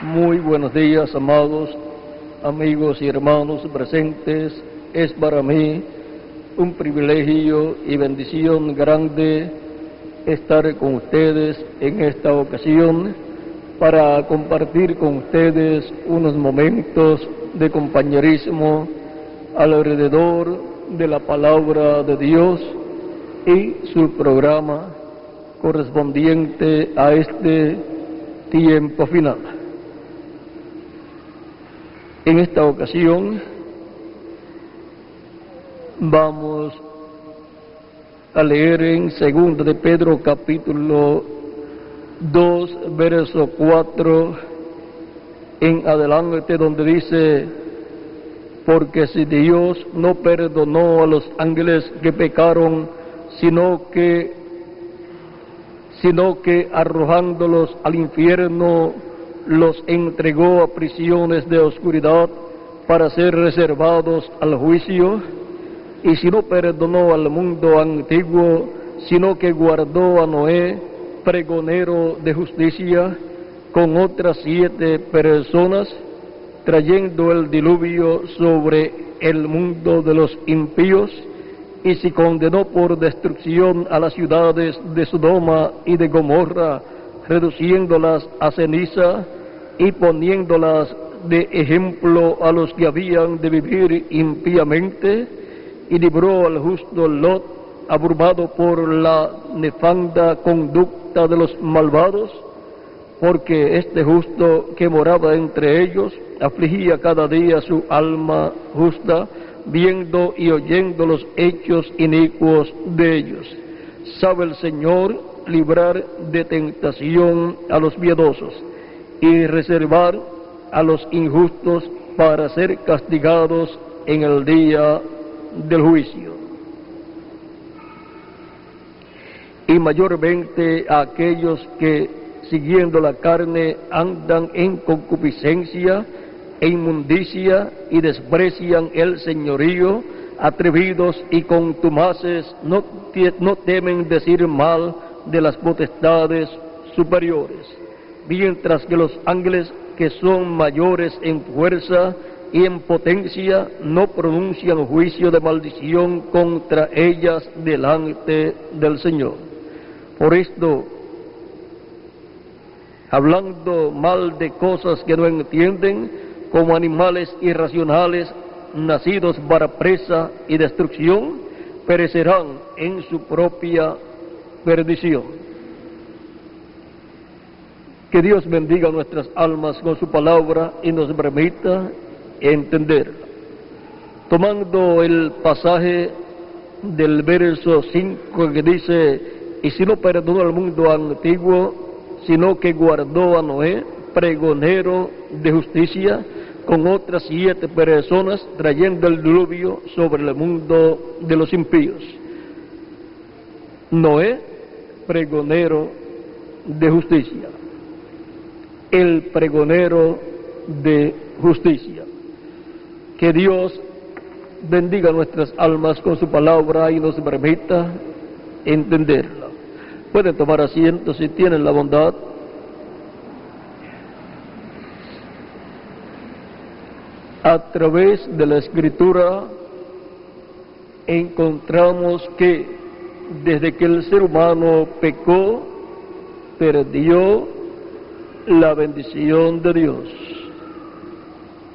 Muy buenos días, amados amigos y hermanos presentes. Es para mí un privilegio y bendición grande estar con ustedes en esta ocasión para compartir con ustedes unos momentos de compañerismo alrededor de la palabra de Dios y su programa correspondiente a este tiempo final. En esta ocasión vamos a leer en 2 de Pedro capítulo 2, verso 4 en adelante, donde dice: porque si Dios no perdonó a los ángeles que pecaron, sino que arrojándolos al infierno los entregó a prisiones de oscuridad para ser reservados al juicio, y si no perdonó al mundo antiguo, sino que guardó a Noé, pregonero de justicia, con otras 7 personas, trayendo el diluvio sobre el mundo de los impíos, y si condenó por destrucción a las ciudades de Sodoma y de Gomorra, reduciéndolas a ceniza y poniéndolas de ejemplo a los que habían de vivir impíamente, y libró al justo Lot, abrumado por la nefanda conducta de los malvados, porque este justo que moraba entre ellos afligía cada día su alma justa, viendo y oyendo los hechos inicuos de ellos. Sabe el Señor librar de tentación a los piadosos y reservar a los injustos para ser castigados en el día del juicio. Y mayormente a aquellos que, siguiendo la carne, andan en concupiscencia e inmundicia y desprecian el señorío, atrevidos y contumaces, no temen decir mal de las potestades superiores, mientras que los ángeles, que son mayores en fuerza y en potencia, no pronuncian juicio de maldición contra ellas delante del Señor. Por esto, hablando mal de cosas que no entienden, como animales irracionales, nacidos para presa y destrucción, perecerán en su propia perdición. Que Dios bendiga nuestras almas con su palabra y nos permita entenderla. Tomando el pasaje del verso 5 que dice: y si no perdonó al mundo antiguo, sino que guardó a Noé, pregonero de justicia, con otras 7 personas, trayendo el diluvio sobre el mundo de los impíos. Noé, pregonero de justicia. El pregonero de justicia. Que Dios bendiga nuestras almas con su palabra y nos permita entenderla. Pueden tomar asiento si tienen la bondad. A través de la Escritura encontramos que desde que el ser humano pecó, perdió la bendición de Dios,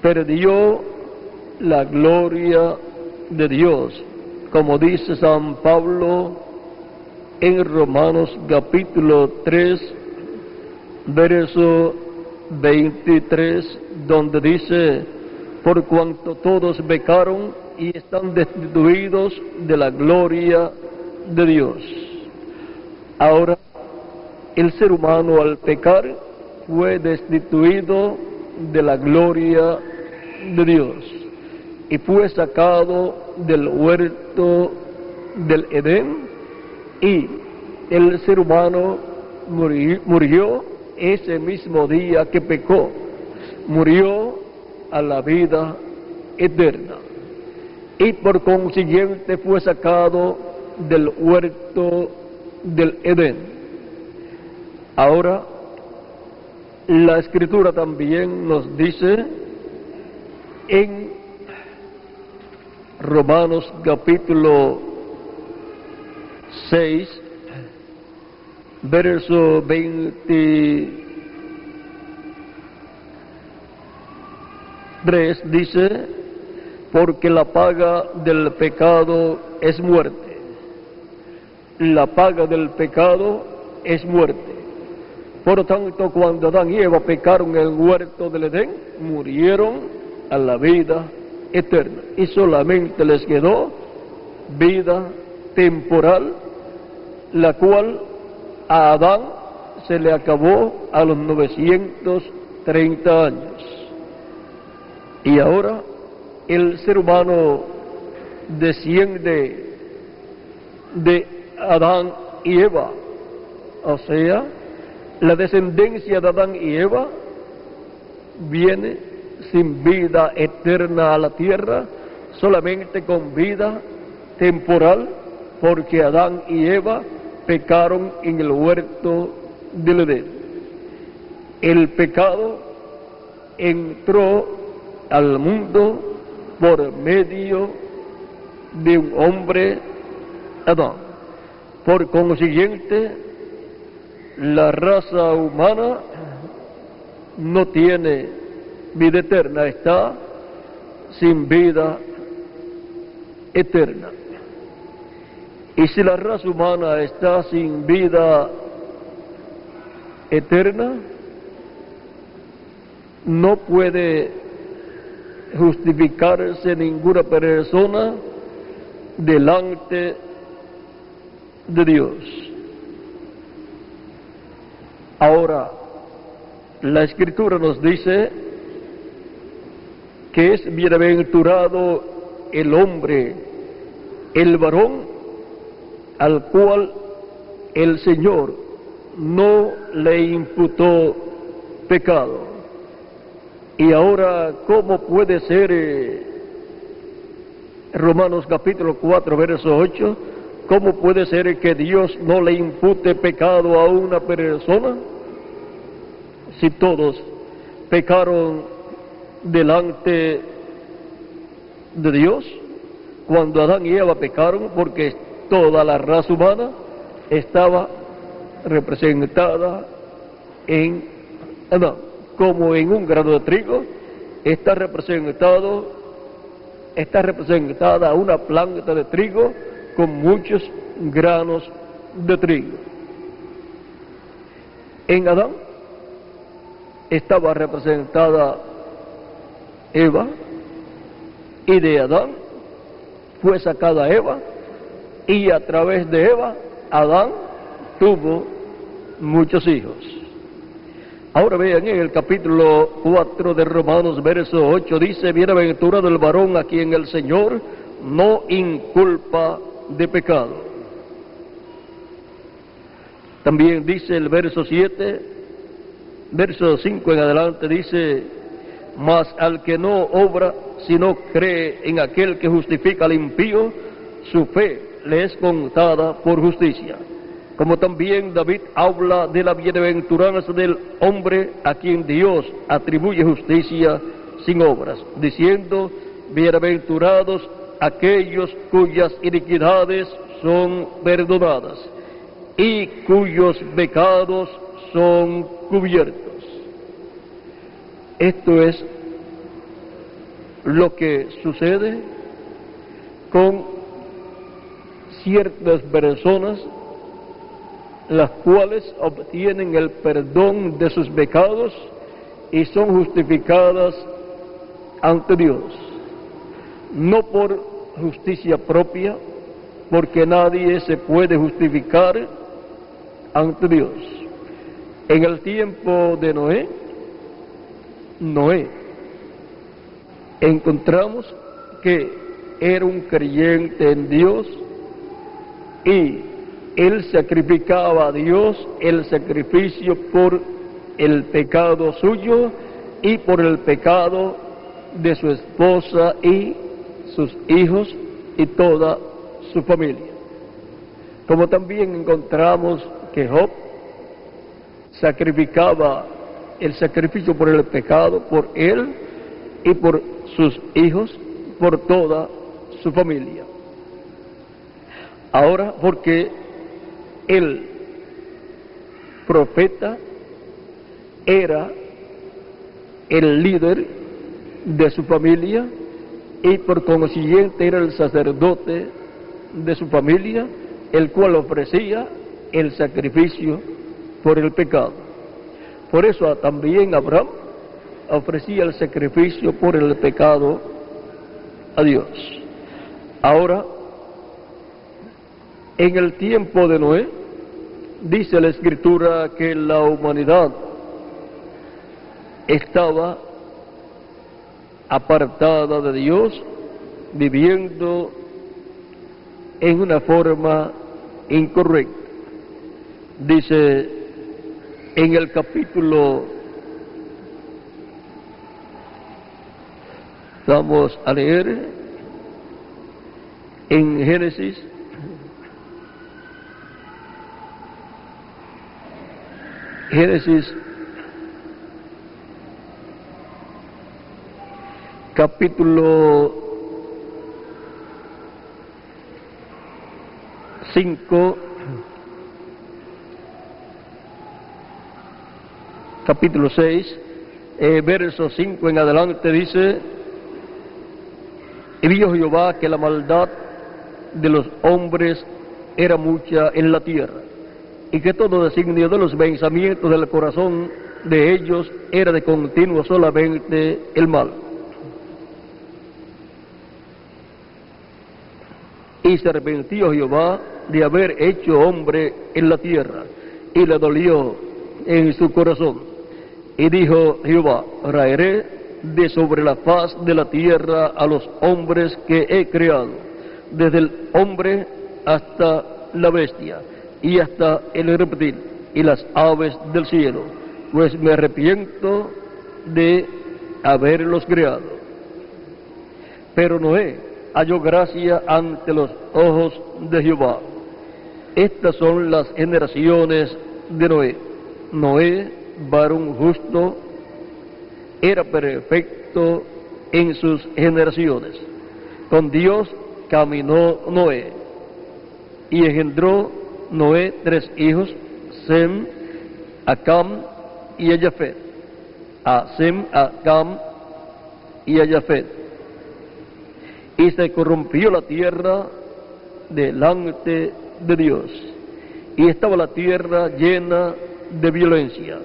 perdió la gloria de Dios, como dice San Pablo en Romanos capítulo 3, verso 23, donde dice: por cuanto todos pecaron y están destituidos de la gloria de Dios. Ahora, el ser humano al pecar fue destituido de la gloria de Dios y fue sacado del huerto del Edén, y el ser humano murió ese mismo día que pecó, murió a la vida eterna, y por consiguiente fue sacado del huerto del Edén. Ahora La Escritura también nos dice en Romanos capítulo 6, verso 23, dice: porque la paga del pecado es muerte. La paga del pecado es muerte. Por tanto, cuando Adán y Eva pecaron en el huerto del Edén, murieron a la vida eterna. Y solamente les quedó vida temporal, la cual a Adán se le acabó a los 930 años. Y ahora el ser humano desciende de Adán y Eva, o sea, la descendencia de Adán y Eva viene sin vida eterna a la tierra, solamente con vida temporal, porque Adán y Eva pecaron en el huerto del Edén. El pecado entró al mundo por medio de un hombre, Adán. Por consiguiente, la raza humana no tiene vida eterna, está sin vida eterna. Y si la raza humana está sin vida eterna, no puede justificarse ninguna persona delante de Dios. Ahora, la Escritura nos dice que es bienaventurado el hombre, el varón, al cual el Señor no le imputó pecado. Y ahora, ¿cómo puede ser, Romanos capítulo 4, verso 8, cómo puede ser que Dios no le impute pecado a una persona? Si todos pecaron delante de Dios, cuando Adán y Eva pecaron, porque toda la raza humana estaba representada en Adán, como en un grano de trigo está representada una planta de trigo con muchos granos de trigo. En Adán estaba representada Eva, y de Adán fue sacada Eva, y a través de Eva, Adán tuvo muchos hijos. Ahora vean, en el capítulo 4 de Romanos, verso 8, dice: bienaventurado el varón a quien el Señor no inculpa de pecado. También dice el verso 7, verso 5 en adelante, dice: mas al que no obra, sino cree en aquel que justifica al impío, su fe le es contada por justicia. Como también David habla de la bienaventuranza del hombre a quien Dios atribuye justicia sin obras, diciendo: bienaventurados aquellos cuyas iniquidades son perdonadas y cuyos pecados son cubiertos. Esto es lo que sucede con ciertas personas, las cuales obtienen el perdón de sus pecados y son justificadas ante Dios, no por justicia propia, porque nadie se puede justificar ante Dios. En el tiempo de Noé encontramos que era un creyente en Dios y él sacrificaba a Dios el sacrificio por el pecado suyo y por el pecado de su esposa y sus hijos y toda su familia. Como también encontramos que Job sacrificaba el sacrificio por el pecado, por él y por sus hijos, por toda su familia. Ahora, porque el profeta era el líder de su familia y por consiguiente era el sacerdote de su familia, el cual ofrecía el sacrificio por el pecado. Por eso también Abraham ofrecía el sacrificio por el pecado a Dios. Ahora, en el tiempo de Noé, dice la Escritura que la humanidad estaba apartada de Dios, viviendo en una forma incorrecta. Dice en el capítulo, vamos a leer en Génesis, capítulo 5, capítulo 6, verso 5 en adelante dice: y vio Jehová que la maldad de los hombres era mucha en la tierra, y que todo designio de los pensamientos del corazón de ellos era de continuo solamente el mal. Y se arrepintió Jehová de haber hecho hombre en la tierra, y le dolió en su corazón. Y dijo Jehová: raeré de sobre la faz de la tierra a los hombres que he creado, desde el hombre hasta la bestia, y hasta el reptil, y las aves del cielo, pues me arrepiento de haberlos creado. Pero Noé halló gracia ante los ojos de Jehová. Estas son las generaciones de Noé. Noé, varón justo, era perfecto en sus generaciones. Con Dios caminó Noé, y engendró Noé 3 hijos, Sem, a Cam y a Jafet. A Sem, a Cam y a Jafet. Y se corrompió la tierra delante de Dios, y estaba la tierra llena de violencia.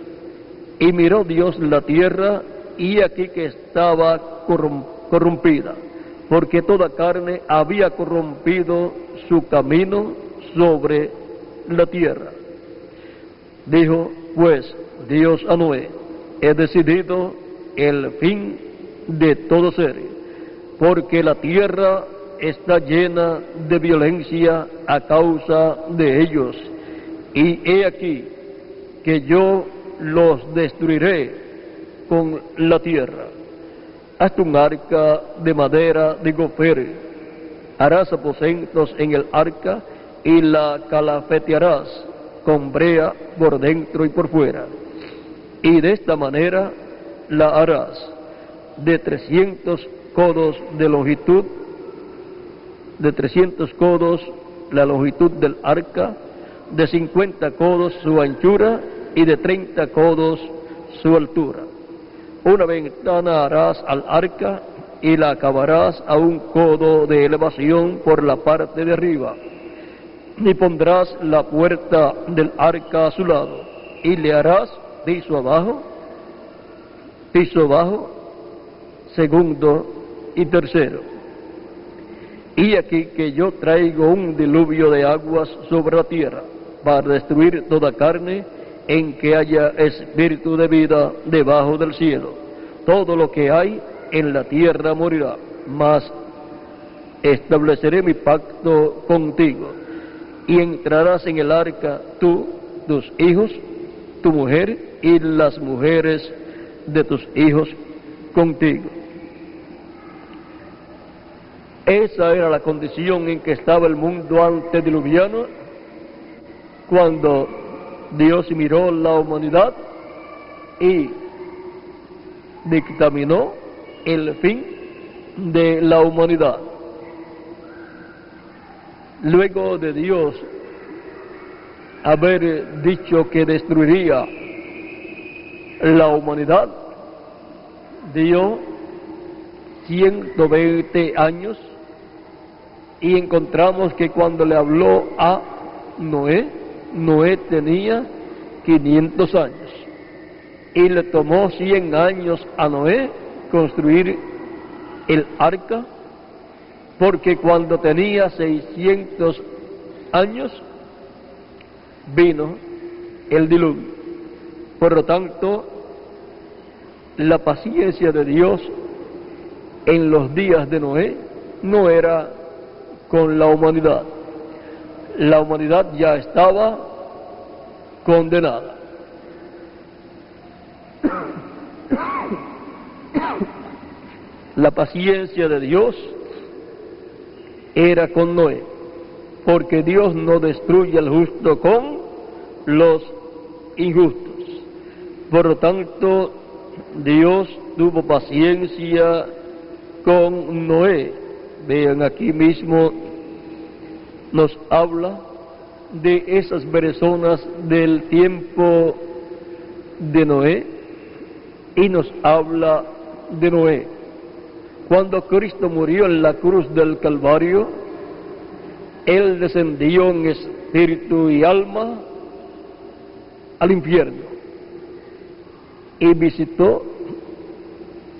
Y miró Dios la tierra, y aquí que estaba corrompida, porque toda carne había corrompido su camino sobre la tierra. Dijo pues Dios a Noé: he decidido el fin de todo ser, porque la tierra está llena de violencia a causa de ellos, y he aquí que yo los destruiré con la tierra. Hazte un arca de madera de gofer, harás aposentos en el arca, y la calafetearás con brea por dentro y por fuera, y de esta manera la harás: de 300 codos de longitud, de 300 codos la longitud del arca, de 50 codos su anchura y de 30 codos su altura. Una ventana harás al arca y la acabarás a 1 codo de elevación por la parte de arriba, y pondrás la puerta del arca a su lado, y le harás piso abajo, segundo y tercero. Y aquí que yo traigo un diluvio de aguas sobre la tierra, para destruir toda carne en que haya espíritu de vida debajo del cielo. Todo lo que hay en la tierra morirá, mas estableceré mi pacto contigo, y entrarás en el arca tú, tus hijos, tu mujer y las mujeres de tus hijos contigo. Esa era la condición en que estaba el mundo antediluviano, cuando Dios miró la humanidad y dictaminó el fin de la humanidad. Luego de Dios haber dicho que destruiría la humanidad, dio 120 años, y encontramos que cuando le habló a Noé, Noé tenía 500 años, y le tomó 100 años a Noé construir el arca, porque cuando tenía 600 años vino el diluvio. Por lo tanto, la paciencia de Dios en los días de Noé no era con la humanidad. La humanidad ya estaba condenada. La paciencia de Dios era con Noé, porque Dios no destruye al justo con los injustos. Por lo tanto, Dios tuvo paciencia con Noé. Vean, aquí mismo nos habla de esas personas del tiempo de Noé, y nos habla de Noé. Cuando Cristo murió en la cruz del Calvario, Él descendió en espíritu y alma al infierno y visitó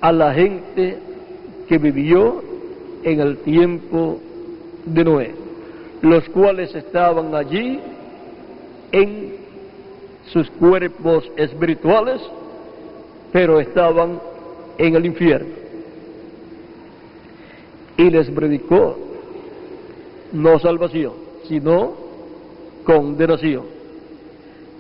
a la gente que vivió en el tiempo de Noé, los cuales estaban allí en sus cuerpos espirituales, pero estaban en el infierno. Y les predicó no salvación, sino condenación.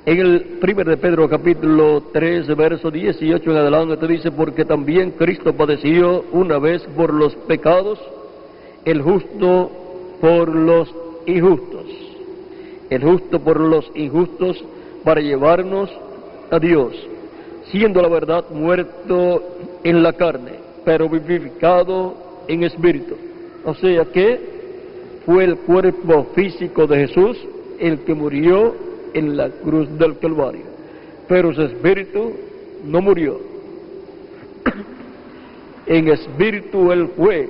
En el 1 de Pedro capítulo 3, verso 18 en adelante dice: porque también Cristo padeció una vez por los pecados, el justo por los injustos, el justo por los injustos, para llevarnos a Dios, siendo la verdad muerto en la carne, pero vivificado en espíritu. O sea que fue el cuerpo físico de Jesús el que murió en la cruz del Calvario, pero su espíritu no murió. En espíritu Él fue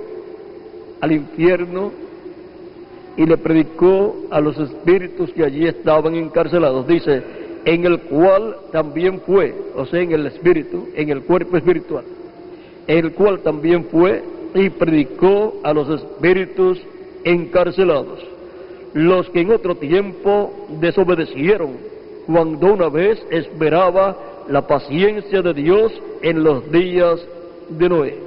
al infierno y le predicó a los espíritus que allí estaban encarcelados. Dice, en el cual también fue, o sea, en el espíritu, en el cuerpo espiritual, en el cual también fue y predicó a los espíritus encarcelados, los que en otro tiempo desobedecieron, cuando una vez esperaba la paciencia de Dios en los días de Noé,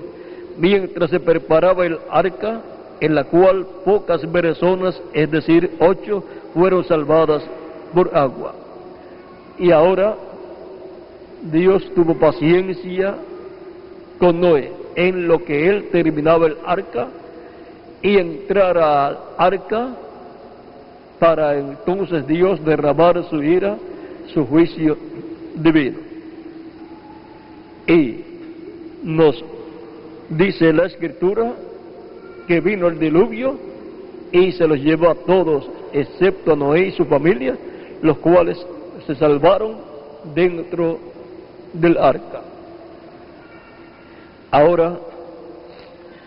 mientras se preparaba el arca, en la cual pocas personas, es decir, 8, fueron salvadas por agua. Y ahora Dios tuvo paciencia con Noé, en lo que él terminaba el arca y entrara al arca, para entonces Dios derramar su ira, su juicio divino. Y nos dice la Escritura que vino el diluvio y se los llevó a todos, excepto a Noé y su familia, los cuales se salvaron dentro del arca. Ahora,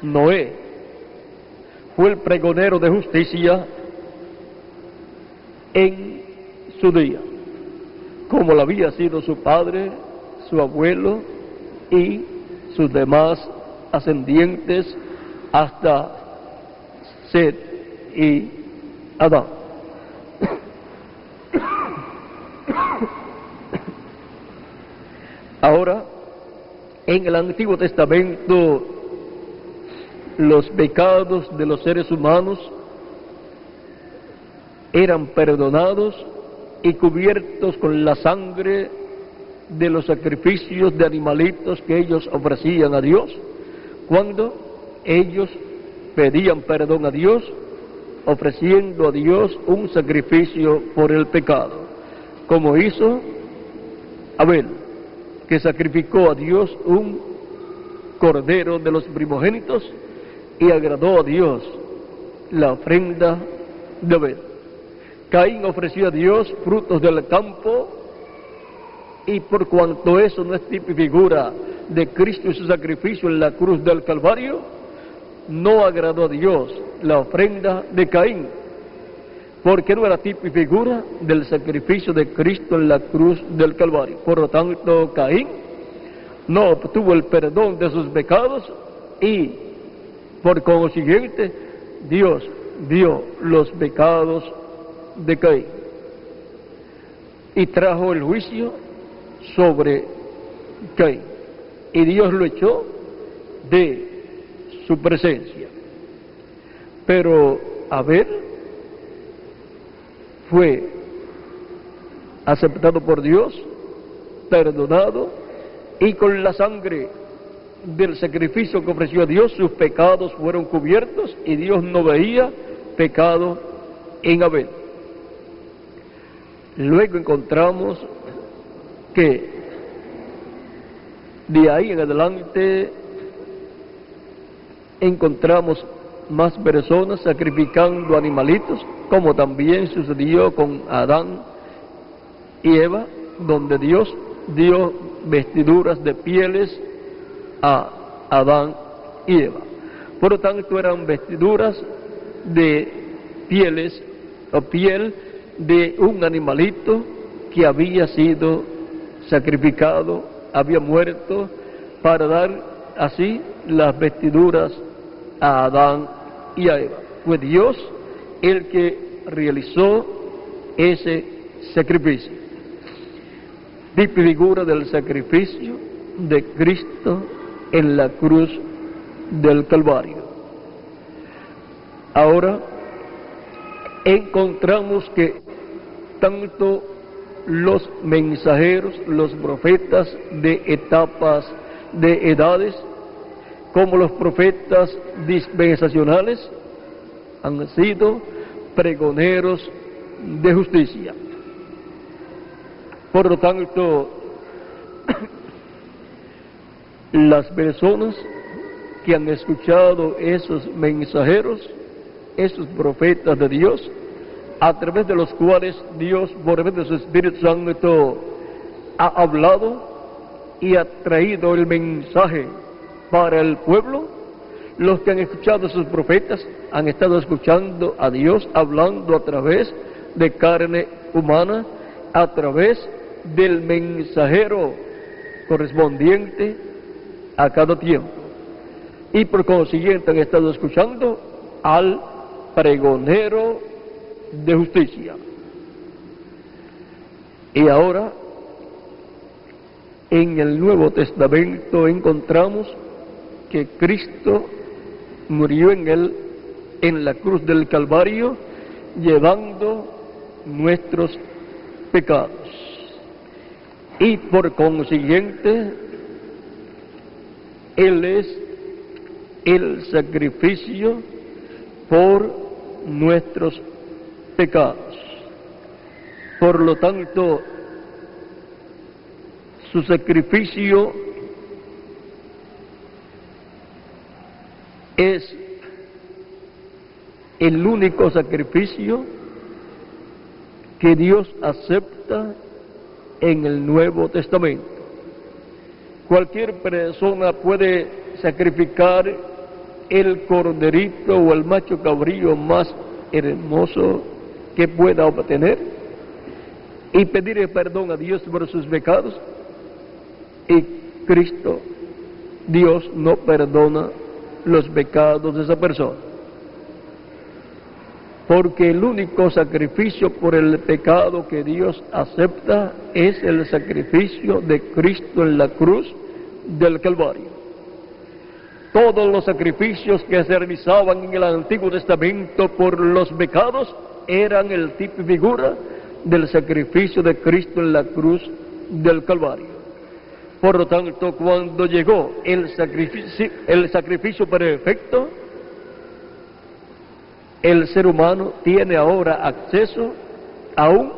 Noé fue el pregonero de justicia en su día, como lo había sido su padre, su abuelo y sus demás ascendientes hasta Set y Adán. Ahora, en el Antiguo Testamento, los pecados de los seres humanos eran perdonados y cubiertos con la sangre de los sacrificios de animalitos que ellos ofrecían a Dios, cuando ellos pedían perdón a Dios, ofreciendo a Dios un sacrificio por el pecado, como hizo Abel, que sacrificó a Dios un cordero de los primogénitos, y agradó a Dios la ofrenda de Abel. Caín ofreció a Dios frutos del campo, y por cuanto eso no es tipo y figura de Cristo y su sacrificio en la cruz del Calvario, no agradó a Dios la ofrenda de Caín, porque no era tipo y figura del sacrificio de Cristo en la cruz del Calvario. Por lo tanto, Caín no obtuvo el perdón de sus pecados, y por consiguiente Dios vio los pecados de Caín y trajo el juicio sobre Caín, y Dios lo echó de su presencia. Pero Abel fue aceptado por Dios, perdonado, y con la sangre del sacrificio que ofreció a Dios, sus pecados fueron cubiertos, y Dios no veía pecado en Abel. Luego encontramos que de ahí en adelante encontramos más personas sacrificando animalitos, como también sucedió con Adán y Eva, donde Dios dio vestiduras de pieles a Adán y Eva. Por lo tanto, eran vestiduras de pieles o piel de un animalito que había sido sacrificado, había muerto, para dar así las vestiduras a Adán y a Eva. Fue Dios el que realizó ese sacrificio. Tipo y figura del sacrificio de Cristo en la cruz del Calvario. Ahora encontramos que tanto los mensajeros, los profetas de etapas, de edades, como los profetas dispensacionales han sido pregoneros de justicia. Por lo tanto, las personas que han escuchado esos mensajeros, esos profetas de Dios, a través de los cuales Dios, por medio de su Espíritu Santo, ha hablado y ha traído el mensaje para el pueblo, los que han escuchado a sus profetas han estado escuchando a Dios hablando a través de carne humana, a través del mensajero correspondiente a cada tiempo, y por consiguiente han estado escuchando al pregonero de justicia. Y ahora en el Nuevo Testamento encontramos que Cristo murió en la cruz del Calvario, llevando nuestros pecados, y por consiguiente Él es el sacrificio por nuestros pecados. Por lo tanto, su sacrificio es el único sacrificio que Dios acepta en el Nuevo Testamento. Cualquier persona puede sacrificar el corderito o el macho cabrío más hermoso que pueda obtener y pedirle perdón a Dios por sus pecados, y Cristo, Dios, no perdona los pecados de esa persona, porque el único sacrificio por el pecado que Dios acepta es el sacrificio de Cristo en la cruz del Calvario. Todos los sacrificios que se realizaban en el Antiguo Testamento por los pecados eran el tipo y figura del sacrificio de Cristo en la cruz del Calvario. Por lo tanto, cuando llegó el sacrificio perfecto, el ser humano tiene ahora acceso a un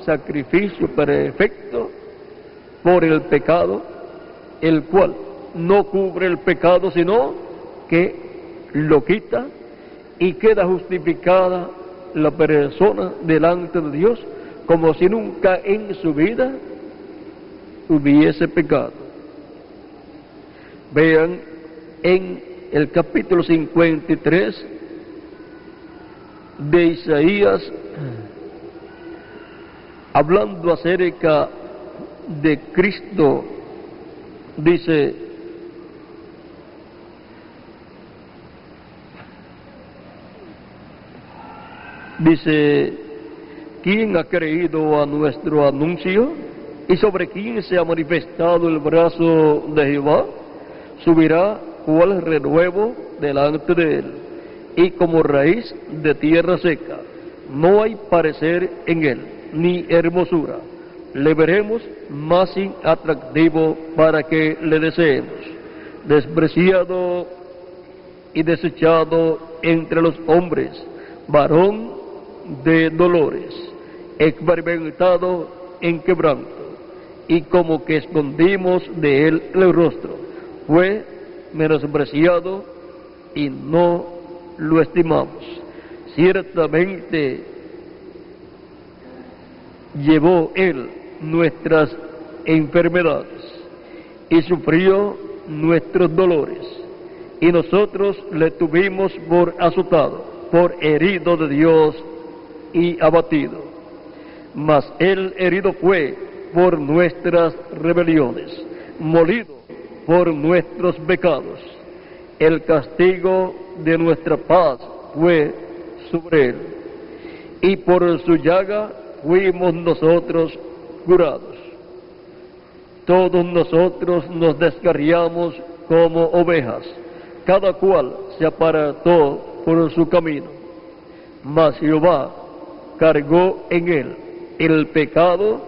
sacrificio perfecto por el pecado, el cual no cubre el pecado, sino que lo quita, y queda justificada la persona delante de Dios como si nunca en su vida hubiese pecado. Vean en el capítulo 53 de Isaías, hablando acerca de Cristo, dice: ¿quién ha creído a nuestro anuncio? ¿Y sobre quién se ha manifestado el brazo de Jehová? Subirá cual renuevo delante de él, y como raíz de tierra seca. No hay parecer en él, ni hermosura. Le veremos más sin atractivo para que le deseemos. Despreciado y desechado entre los hombres, varón de dolores, experimentado en quebranto, y como que escondimos de él el rostro. Fue menospreciado y no lo estimamos. Ciertamente llevó él nuestras enfermedades y sufrió nuestros dolores, y nosotros le tuvimos por azotado, por herido de Dios y abatido. Mas él herido fue por nuestras rebeliones, molido por nuestros pecados. El castigo de nuestra paz fue sobre él, y por su llaga fuimos nosotros curados. Todos nosotros nos descarriamos como ovejas, cada cual se apartó por su camino, mas Jehová cargó en él el pecado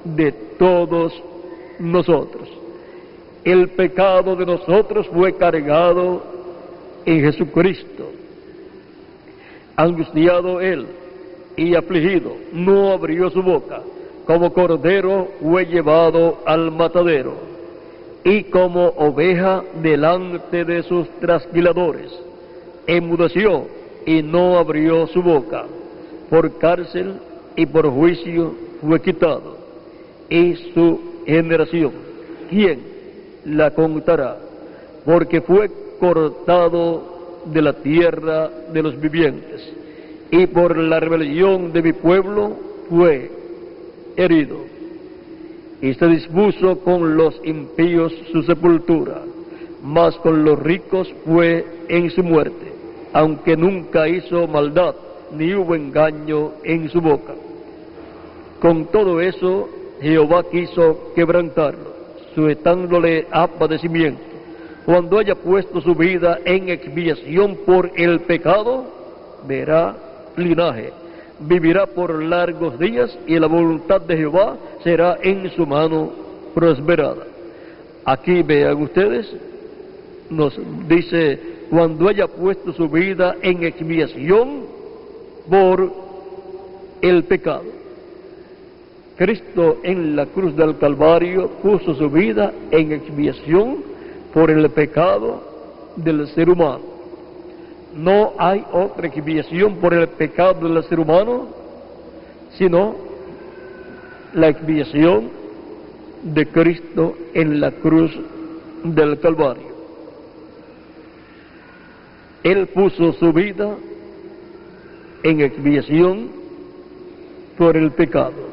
de todos nosotros. El pecado de nosotros fue cargado en Jesucristo. Angustiado él y afligido, no abrió su boca. Como cordero fue llevado al matadero, y como oveja delante de sus trasquiladores, enmudeció y no abrió su boca. Por cárcel y por juicio fue quitado. Y su generación, ¿quién la contará? Porque fue cortado de la tierra de los vivientes, y por la rebelión de mi pueblo fue herido. Y se dispuso con los impíos su sepultura, mas con los ricos fue en su muerte, aunque nunca hizo maldad, ni hubo engaño en su boca. Con todo eso, Jehová quiso quebrantarlo, sujetándole a padecimiento. Cuando haya puesto su vida en expiación por el pecado, verá linaje, vivirá por largos días, y la voluntad de Jehová será en su mano prosperada. Aquí vean ustedes, nos dice: cuando haya puesto su vida en expiación por el pecado. Cristo en la cruz del Calvario puso su vida en expiación por el pecado del ser humano. No hay otra expiación por el pecado del ser humano, sino la expiación de Cristo en la cruz del Calvario. Él puso su vida en expiación por el pecado.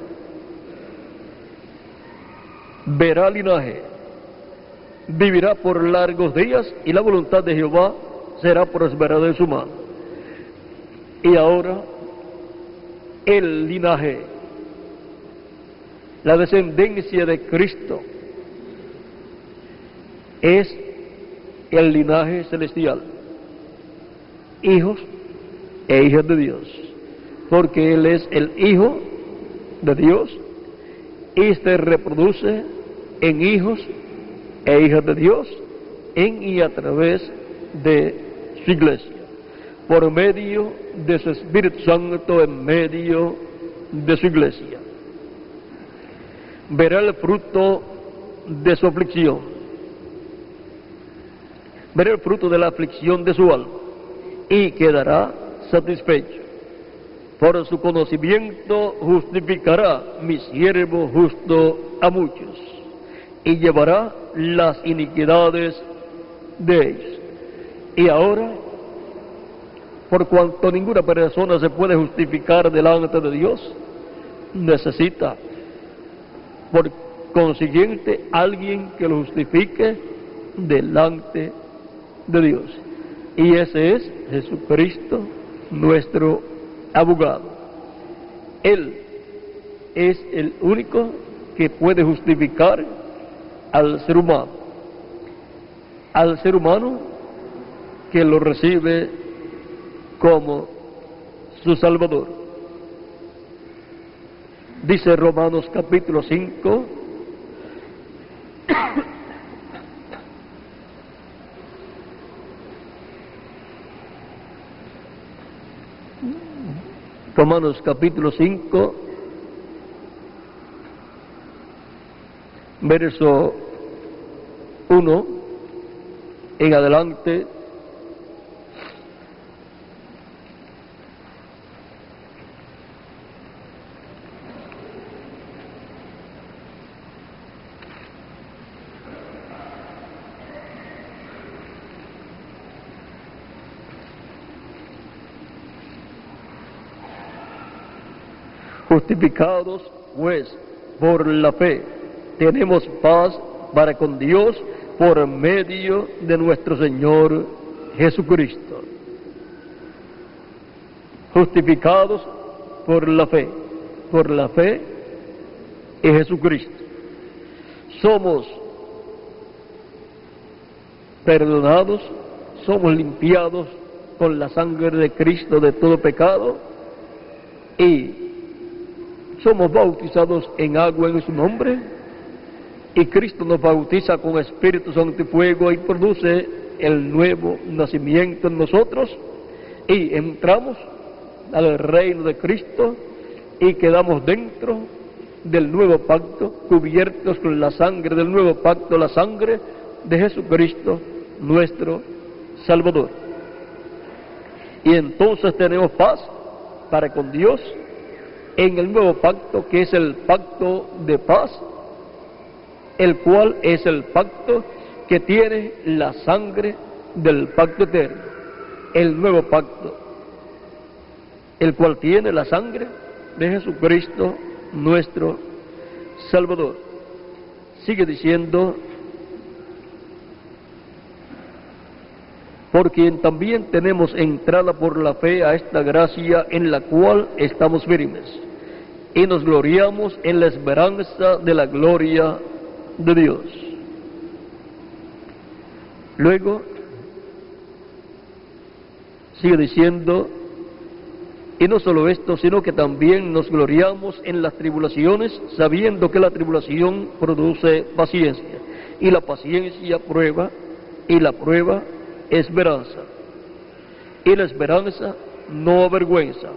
Verá linaje, vivirá por largos días, y la voluntad de Jehová será prosperada en su mano. Y ahora, el linaje, la descendencia de Cristo, es el linaje celestial, hijos e hijas de Dios, porque Él es el Hijo de Dios y se reproduce en hijos e hijas de Dios en y a través de su iglesia, por medio de su Espíritu Santo en medio de su iglesia. Verá el fruto de su aflicción verá el fruto de la aflicción de su alma y quedará satisfecho. Por su conocimiento justificará mi siervo justo a muchos y llevará las iniquidades de ellos. Y ahora, por cuanto ninguna persona se puede justificar delante de Dios, necesita, por consiguiente, alguien que lo justifique delante de Dios. Y ese es Jesucristo, nuestro abogado. Él es el único que puede justificar al ser humano que lo recibe como su Salvador. Dice Romanos capítulo 5, Romanos capítulo 5, verso 1 en adelante. Justificados, pues, por la fe, tenemos paz para con Dios por medio de nuestro Señor Jesucristo. Justificados por la fe en Jesucristo. Somos perdonados, somos limpiados con la sangre de Cristo de todo pecado y somos bautizados en agua en su nombre, y Cristo nos bautiza con Espíritu Santo y fuego y produce el nuevo nacimiento en nosotros, y entramos al reino de Cristo y quedamos dentro del nuevo pacto, cubiertos con la sangre del nuevo pacto, la sangre de Jesucristo, nuestro Salvador. Y entonces tenemos paz para con Dios en el nuevo pacto, que es el pacto de paz, el cual es el pacto que tiene la sangre del pacto eterno. El nuevo pacto, el cual tiene la sangre de Jesucristo, nuestro Salvador. Sigue diciendo: por quien también tenemos entrada por la fe a esta gracia en la cual estamos firmes, y nos gloriamos en la esperanza de la gloria de Dios. Luego sigue diciendo: y no solo esto, sino que también nos gloriamos en las tribulaciones, sabiendo que la tribulación produce paciencia, y la paciencia prueba, y la prueba esperanza, y la esperanza no avergüenza,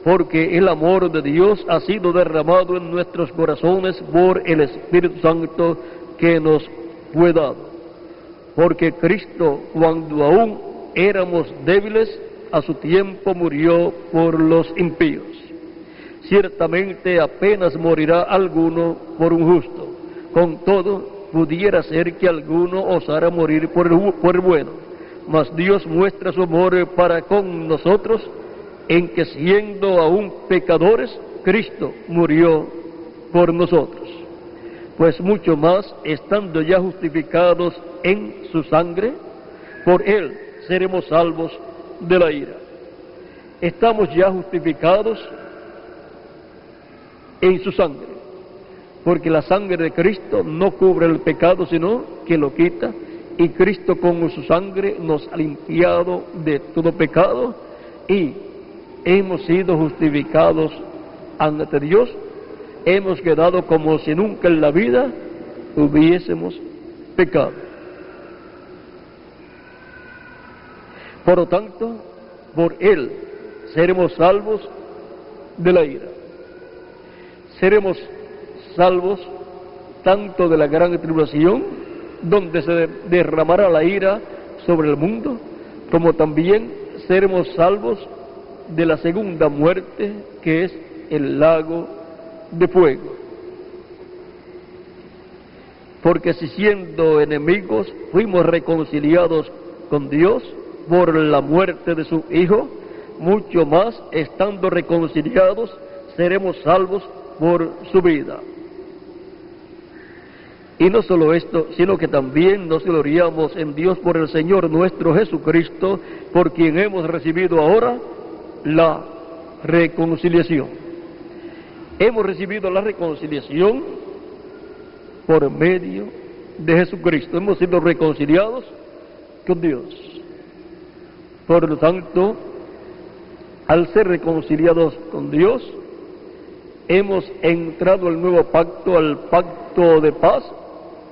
porque el amor de Dios ha sido derramado en nuestros corazones por el Espíritu Santo que nos fue dado. Porque Cristo, cuando aún éramos débiles, a su tiempo murió por los impíos. Ciertamente apenas morirá alguno por un justo, con todo pudiera ser que alguno osara morir por el bueno. Mas Dios muestra su amor para con nosotros, en que siendo aún pecadores, Cristo murió por nosotros. Pues mucho más, estando ya justificados en su sangre, por Él seremos salvos de la ira. Estamos ya justificados en su sangre, porque la sangre de Cristo no cubre el pecado, sino que lo quita, y Cristo con su sangre nos ha limpiado de todo pecado, y hemos sido justificados ante Dios. Hemos quedado como si nunca en la vida hubiésemos pecado. Por lo tanto, por Él seremos salvos de la ira. Seremos salvos tanto de la gran tribulación, donde se derramará la ira sobre el mundo, como también seremos salvos de la segunda muerte, que es el lago de fuego. Porque si siendo enemigos fuimos reconciliados con Dios por la muerte de su Hijo, mucho más, estando reconciliados, seremos salvos por su vida. Y no solo esto, sino que también nos gloriamos en Dios por el Señor nuestro Jesucristo, por quien hemos recibido ahora la reconciliación. Hemos recibido la reconciliación por medio de Jesucristo. Hemos sido reconciliados con Dios. Por lo tanto, al ser reconciliados con Dios, hemos entrado al nuevo pacto, al pacto de paz,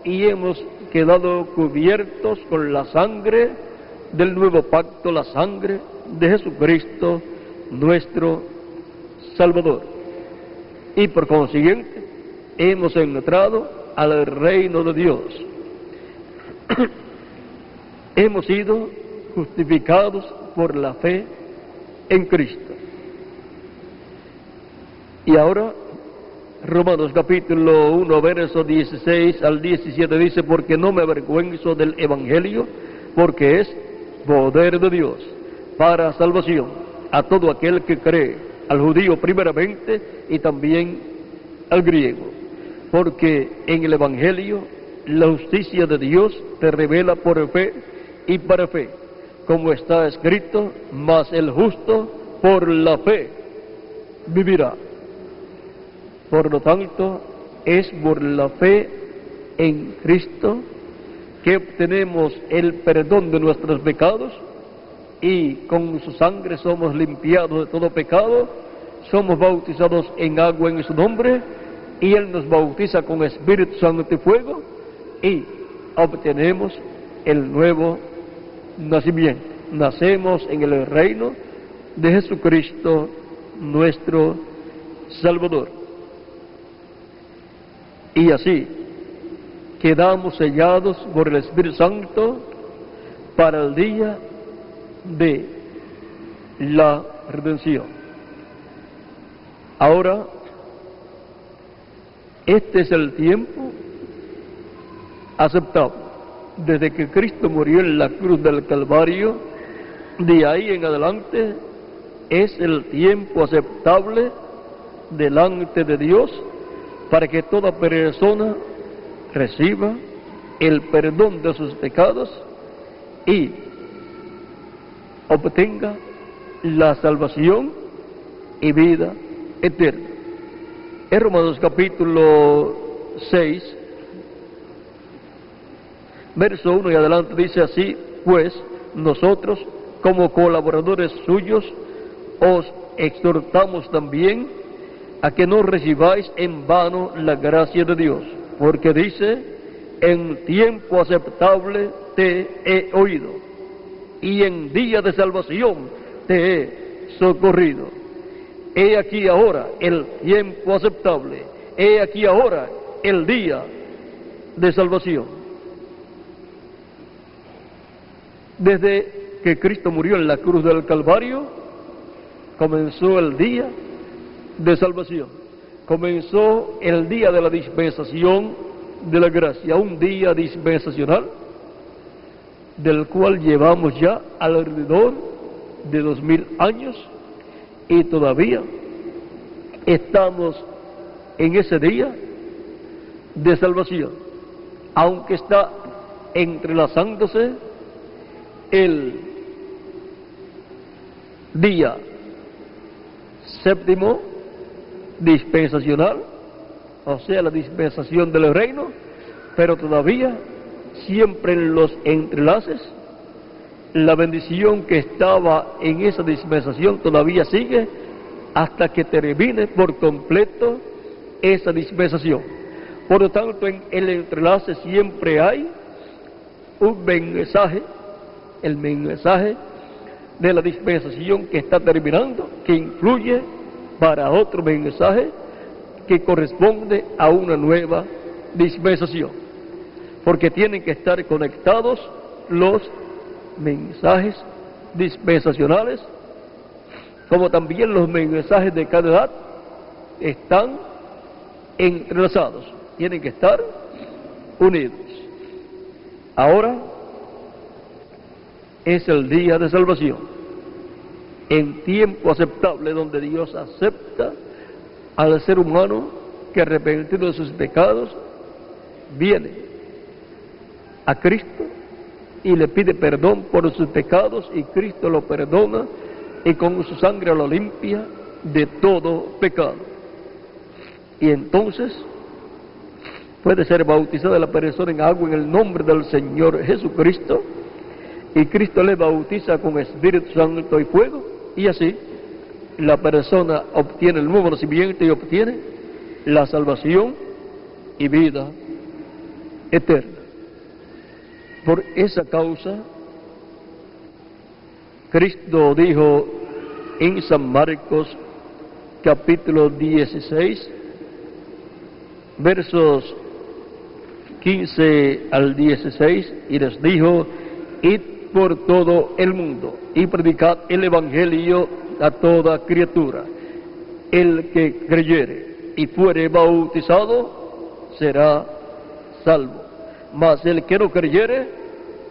y hemos quedado cubiertos con la sangre del nuevo pacto, la sangre de Jesucristo, nuestro Salvador. Y por consiguiente, hemos entrado al reino de Dios. Hemos sido justificados por la fe en Cristo. Y ahora, Romanos capítulo 1, verso 16 al 17 dice: porque no me avergüenzo del Evangelio, porque es poder de Dios para salvación a todo aquel que cree, al judío primeramente y también al griego. Porque en el Evangelio la justicia de Dios te revela por fe y para fe, como está escrito: mas el justo por la fe vivirá. Por lo tanto, es por la fe en Cristo que obtenemos el perdón de nuestros pecados, y con su sangre somos limpiados de todo pecado, somos bautizados en agua en su nombre, y Él nos bautiza con Espíritu Santo y fuego, y obtenemos el nuevo nacimiento. Nacemos en el reino de Jesucristo, nuestro Salvador. Y así quedamos sellados por el Espíritu Santo para el día de la redención. Ahora, este es el tiempo aceptable. Desde que Cristo murió en la cruz del Calvario, de ahí en adelante es el tiempo aceptable delante de Dios, para que toda persona reciba el perdón de sus pecados y obtenga la salvación y vida eterna. En Romanos capítulo 6, verso 1 y adelante dice así: pues nosotros, como colaboradores suyos, os exhortamos también a que no recibáis en vano la gracia de Dios, porque dice: en tiempo aceptable te he oído, y en día de salvación te he socorrido. He aquí ahora el tiempo aceptable, he aquí ahora el día de salvación. Desde que Cristo murió en la cruz del Calvario, comenzó el día de salvación. Comenzó el día de la dispensación de la gracia, un día dispensacional del cual llevamos ya alrededor de 2000 años, y todavía estamos en ese día de salvación, aunque está entrelazándose el día séptimo dispensacional, o sea, la dispensación del reino, pero todavía siempre en los entrelaces la bendición que estaba en esa dispensación todavía sigue hasta que termine por completo esa dispensación. Por lo tanto, en el entrelace siempre hay un mensaje, el mensaje de la dispensación que está terminando, que influye para otro mensaje que corresponde a una nueva dispensación, porque tienen que estar conectados los mensajes dispensacionales, como también los mensajes de cada edad, están entrelazados, tienen que estar unidos. Ahora es el día de salvación, en tiempo aceptable, donde Dios acepta al ser humano que, arrepentido de sus pecados, viene a Cristo y le pide perdón por sus pecados, y Cristo lo perdona y con su sangre lo limpia de todo pecado. Y entonces puede ser bautizada la persona en agua en el nombre del Señor Jesucristo, y Cristo le bautiza con Espíritu Santo y fuego, y así la persona obtiene el nuevo nacimiento y obtiene la salvación y vida eterna. Por esa causa, Cristo dijo en San Marcos capítulo 16, versos 15 al 16, y les dijo: id por todo el mundo y predicad el Evangelio a toda criatura. El que creyere y fuere bautizado será salvo, mas el que no creyere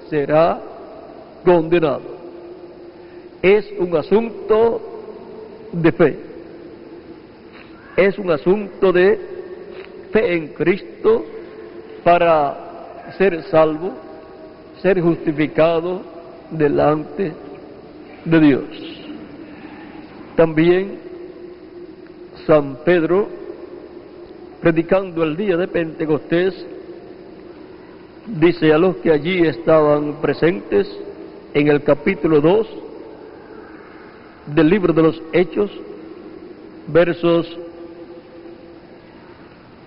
será condenado. Es un asunto de fe, es un asunto de fe en Cristo para ser salvo, ser justificado delante de Dios. También San Pedro, predicando el día de Pentecostés, dice a los que allí estaban presentes, en el capítulo 2 del libro de los Hechos, versos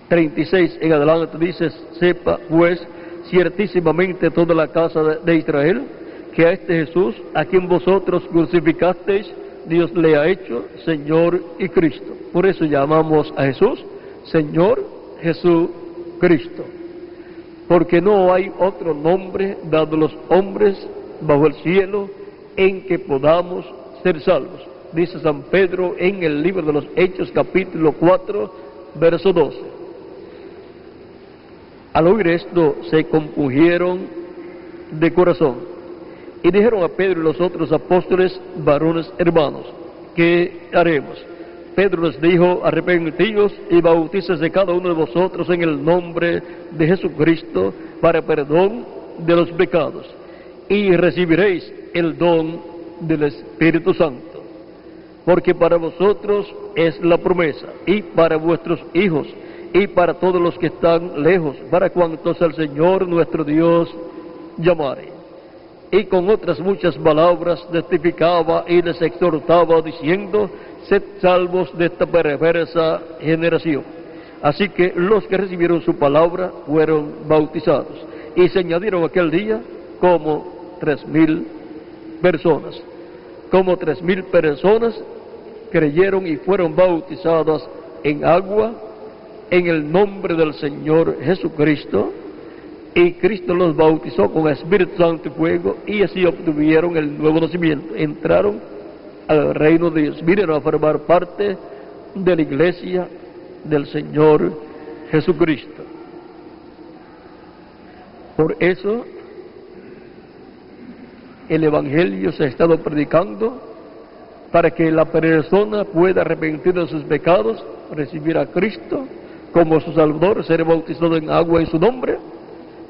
36 en adelante, dice: sepa pues ciertísimamente toda la casa de Israel, que a este Jesús, a quien vosotros crucificasteis, Dios le ha hecho Señor y Cristo. Por eso llamamos a Jesús Señor Jesucristo, porque no hay otro nombre dado a los hombres bajo el cielo en que podamos ser salvos. Dice San Pedro en el libro de los Hechos capítulo 4, verso 12. Al oír esto se compungieron de corazón y dijeron a Pedro y los otros apóstoles: varones hermanos, ¿qué haremos? Pedro les dijo: arrepentíos y bautícese cada uno de vosotros en el nombre de Jesucristo para perdón de los pecados, y recibiréis el don del Espíritu Santo, porque para vosotros es la promesa, y para vuestros hijos, y para todos los que están lejos, para cuantos el Señor nuestro Dios llamare. Y con otras muchas palabras testificaba y les exhortaba, diciendo: sed salvos de esta perversa generación. Así que los que recibieron su palabra fueron bautizados, y se añadieron aquel día como 3,000 personas. Como 3,000 personas creyeron y fueron bautizadas en agua en el nombre del Señor Jesucristo, y Cristo los bautizó con Espíritu Santo y fuego, y así obtuvieron el nuevo nacimiento, entraron al reino de Dios, vinieron a formar parte de la iglesia del Señor Jesucristo. Por eso el Evangelio se ha estado predicando, para que la persona pueda arrepentir de sus pecados, recibir a Cristo como su Salvador, ser bautizado en agua en su nombre,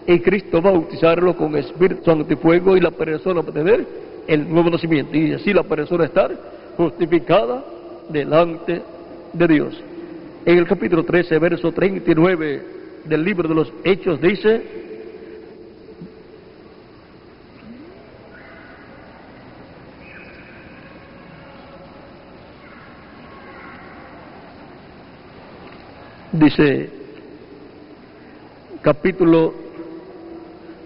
y Cristo bautizarlo con Espíritu Santo y fuego, y la persona obtener el nuevo nacimiento, y así la persona estar justificada delante de Dios. En el capítulo 13, verso 39 del libro de los Hechos dice: capítulo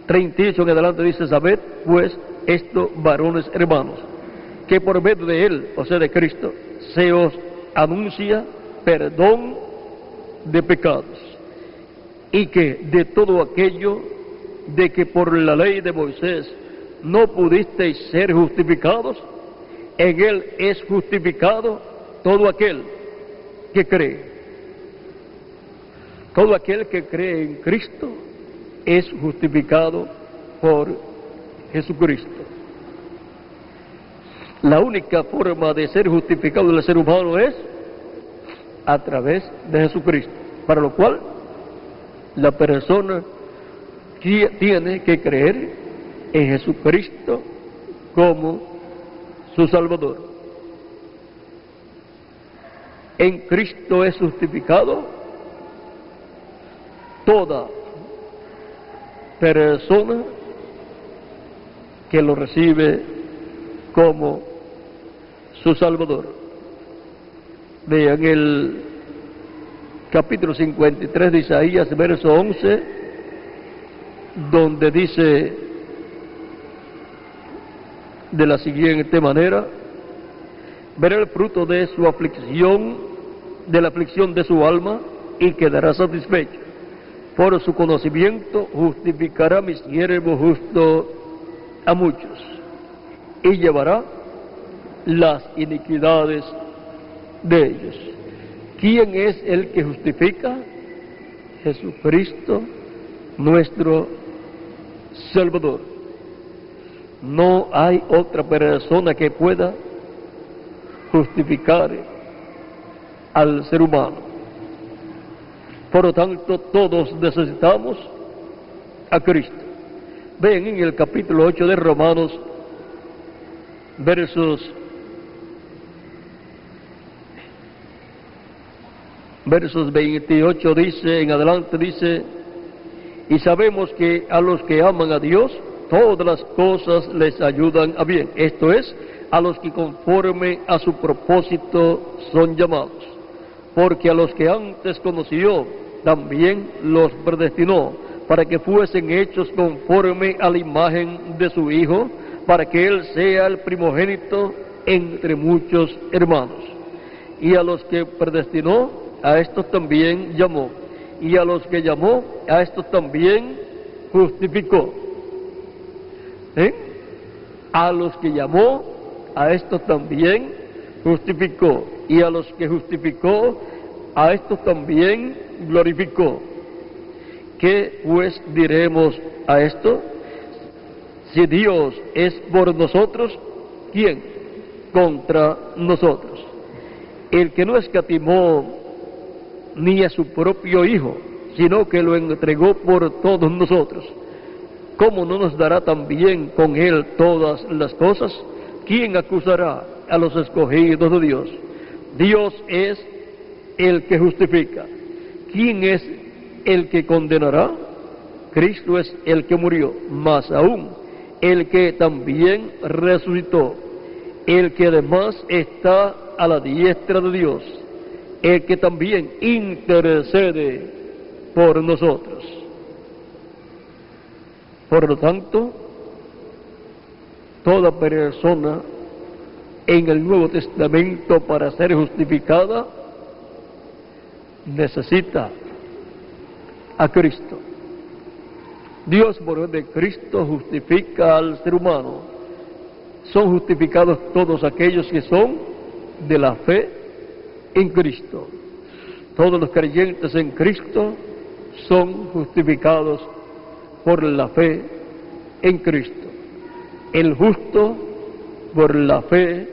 38 en adelante, dice: sabed pues esto, varones hermanos, que por medio de él, o sea de Cristo, se os anuncia perdón de pecados, y que de todo aquello de que por la ley de Moisés no pudisteis ser justificados, en Él es justificado todo aquel que cree. Todo aquel que cree en Cristo es justificado por Jesucristo. La única forma de ser justificado del ser humano es a través de Jesucristo, para lo cual la persona tiene que creer en Jesucristo como su Salvador. En Cristo es justificado toda persona que lo recibe como su Salvador. Vean el capítulo 53 de Isaías, verso 11, donde dice de la siguiente manera: verá el fruto de su aflicción, de la aflicción de su alma, y quedará satisfecho. Por su conocimiento justificará mi siervo justo a muchos, y llevará las iniquidades de ellos. ¿Quién es el que justifica? Jesucristo, nuestro Salvador. No hay otra persona que pueda justificar al ser humano. Por lo tanto, todos necesitamos a Cristo. Ven en el capítulo 8 de Romanos, versos 28 dice, en adelante dice: y sabemos que a los que aman a Dios, todas las cosas les ayudan a bien. Esto es, a los que conforme a su propósito son llamados. Porque a los que antes conoció, también los predestinó, para que fuesen hechos conforme a la imagen de su Hijo, para que Él sea el primogénito entre muchos hermanos. Y a los que predestinó, a estos también llamó. Y a los que llamó, a estos también justificó. A los que llamó, a estos también justificó. Y a los que justificó, a estos también glorificó. ¿Qué pues diremos a esto? Si Dios es por nosotros, ¿quién contra nosotros? El que no escatimó ni a su propio Hijo, sino que lo entregó por todos nosotros, ¿cómo no nos dará también con Él todas las cosas? ¿Quién acusará a los escogidos de Dios? Dios es el que justifica. ¿Quién es el que condenará? Cristo es el que murió, más aún el que también resucitó, el que además está a la diestra de Dios, el que también intercede por nosotros. Por lo tanto, toda persona en el Nuevo Testamento, para ser justificada, necesita a Cristo. Dios, por medio de Cristo, justifica al ser humano. Son justificados todos aquellos que son de la fe en Cristo. Todos los creyentes en Cristo son justificados por la fe en Cristo. El justo por la fe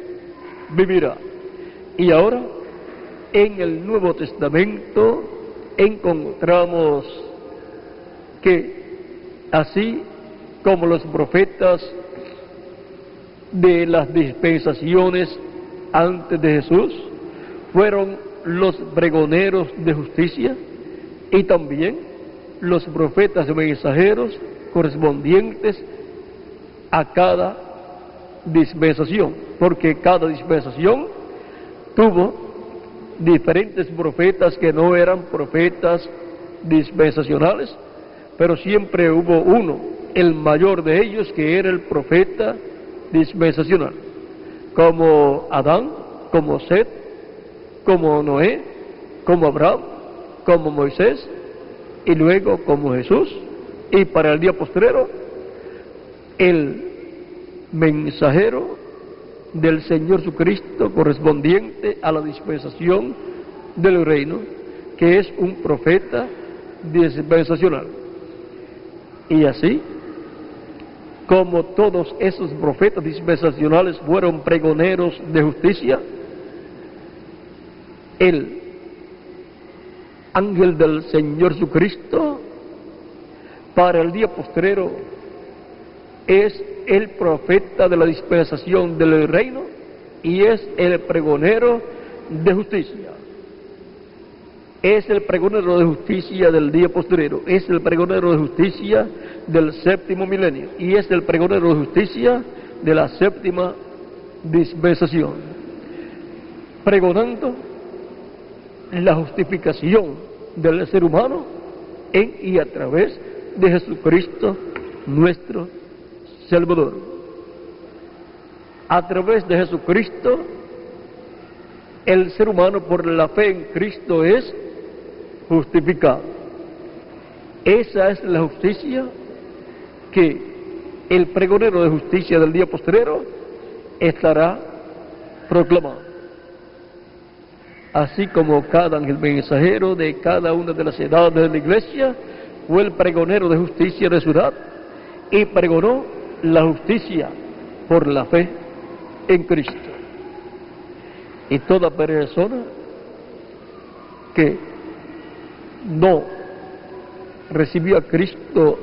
vivirá. Y ahora, en el Nuevo Testamento encontramos que así como los profetas de las dispensaciones antes de Jesús fueron los pregoneros de justicia, y también los profetas mensajeros correspondientes a cada dispensación, porque cada dispensación tuvo diferentes profetas que no eran profetas dispensacionales, pero siempre hubo uno, el mayor de ellos, que era el profeta dispensacional, como Adán, como Set, como Noé, como Abraham, como Moisés, y luego como Jesús, y para el día postrero, el mensajero del Señor Jesucristo correspondiente a la dispensación del reino, que es un profeta dispensacional. Y así, como todos esos profetas dispensacionales fueron pregoneros de justicia, el ángel del Señor Jesucristo para el día postrero es el profeta de la dispensación del reino y es el pregonero de justicia. Es el pregonero de justicia del día postrero, es el pregonero de justicia del séptimo milenio y es el pregonero de justicia de la séptima dispensación, pregonando la justificación del ser humano en y a través de Jesucristo nuestro Salvador. A través de Jesucristo, el ser humano por la fe en Cristo es justificado. Esa es la justicia que el pregonero de justicia del día postrero estará proclamando. Así como cada ángel mensajero de cada una de las edades de la iglesia fue el pregonero de justicia de su edad y pregonó la justicia por la fe en Cristo. Y toda persona que no recibió a Cristo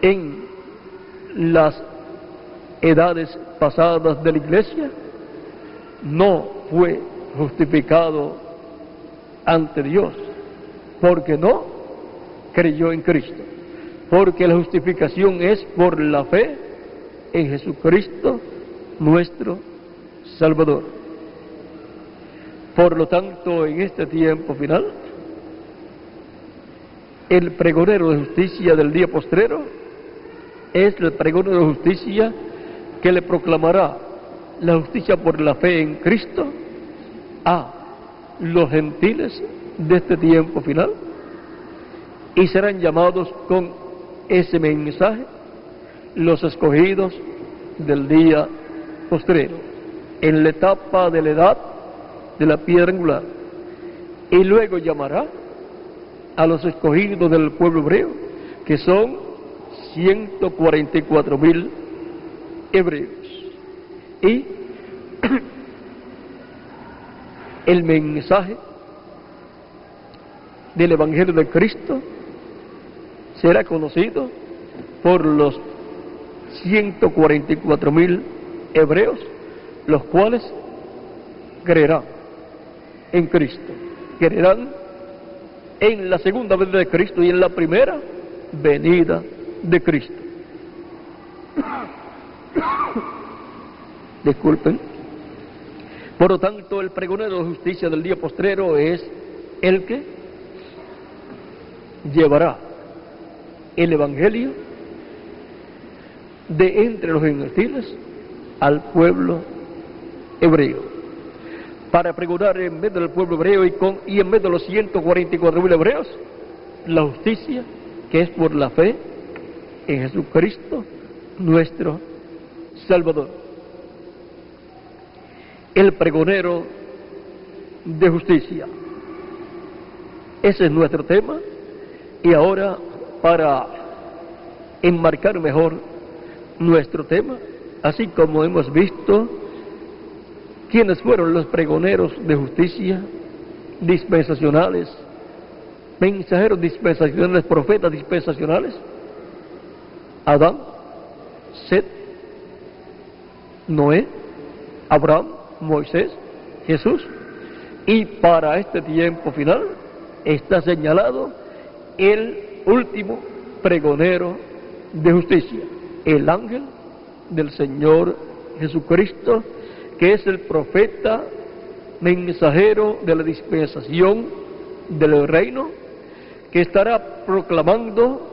en las edades pasadas de la iglesia no fue justificado ante Dios, porque no creyó en Cristo, porque la justificación es por la fe en Jesucristo nuestro Salvador. Por lo tanto, en este tiempo final, el pregonero de justicia del día postrero es el pregonero de justicia que le proclamará la justicia por la fe en Cristo a los gentiles de este tiempo final, y serán llamados con ese mensaje los escogidos del día postrero, en la etapa de la edad de la piedra angular, y luego llamará a los escogidos del pueblo hebreo, que son 144,000 hebreos. Y el mensaje del Evangelio de Cristo será conocido por los 144,000 hebreos, los cuales creerán en Cristo, creerán en la segunda venida de Cristo y en la primera venida de Cristo. Disculpen. Por lo tanto, el pregonero de justicia del día postrero es el que llevará el Evangelio de entre los gentiles al pueblo hebreo, para pregonar en medio del pueblo hebreo y en medio de los 144,000 hebreos la justicia que es por la fe en Jesucristo nuestro Salvador. El pregonero de justicia. Ese es nuestro tema. Y ahora, para enmarcar mejor nuestro tema, así como hemos visto quiénes fueron los pregoneros de justicia dispensacionales, mensajeros dispensacionales, profetas dispensacionales: Adán, Set, Noé, Abraham, Moisés, Jesús. Y para este tiempo final está señalado el último pregonero de justicia, el ángel del Señor Jesucristo, que es el profeta mensajero de la dispensación del reino, que estará proclamando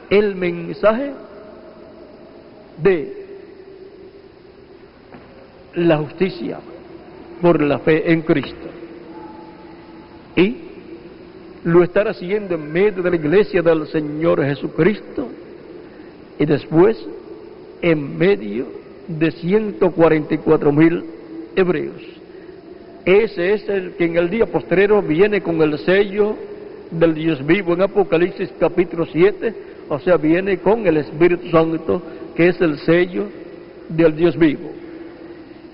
el mensaje de la justicia por la fe en Cristo, y lo estará haciendo en medio de la iglesia del Señor Jesucristo, y después en medio de 144,000 hebreos. Ese es el que en el día postrero viene con el sello del Dios vivo en Apocalipsis capítulo 7, o sea, viene con el Espíritu Santo, que es el sello del Dios vivo,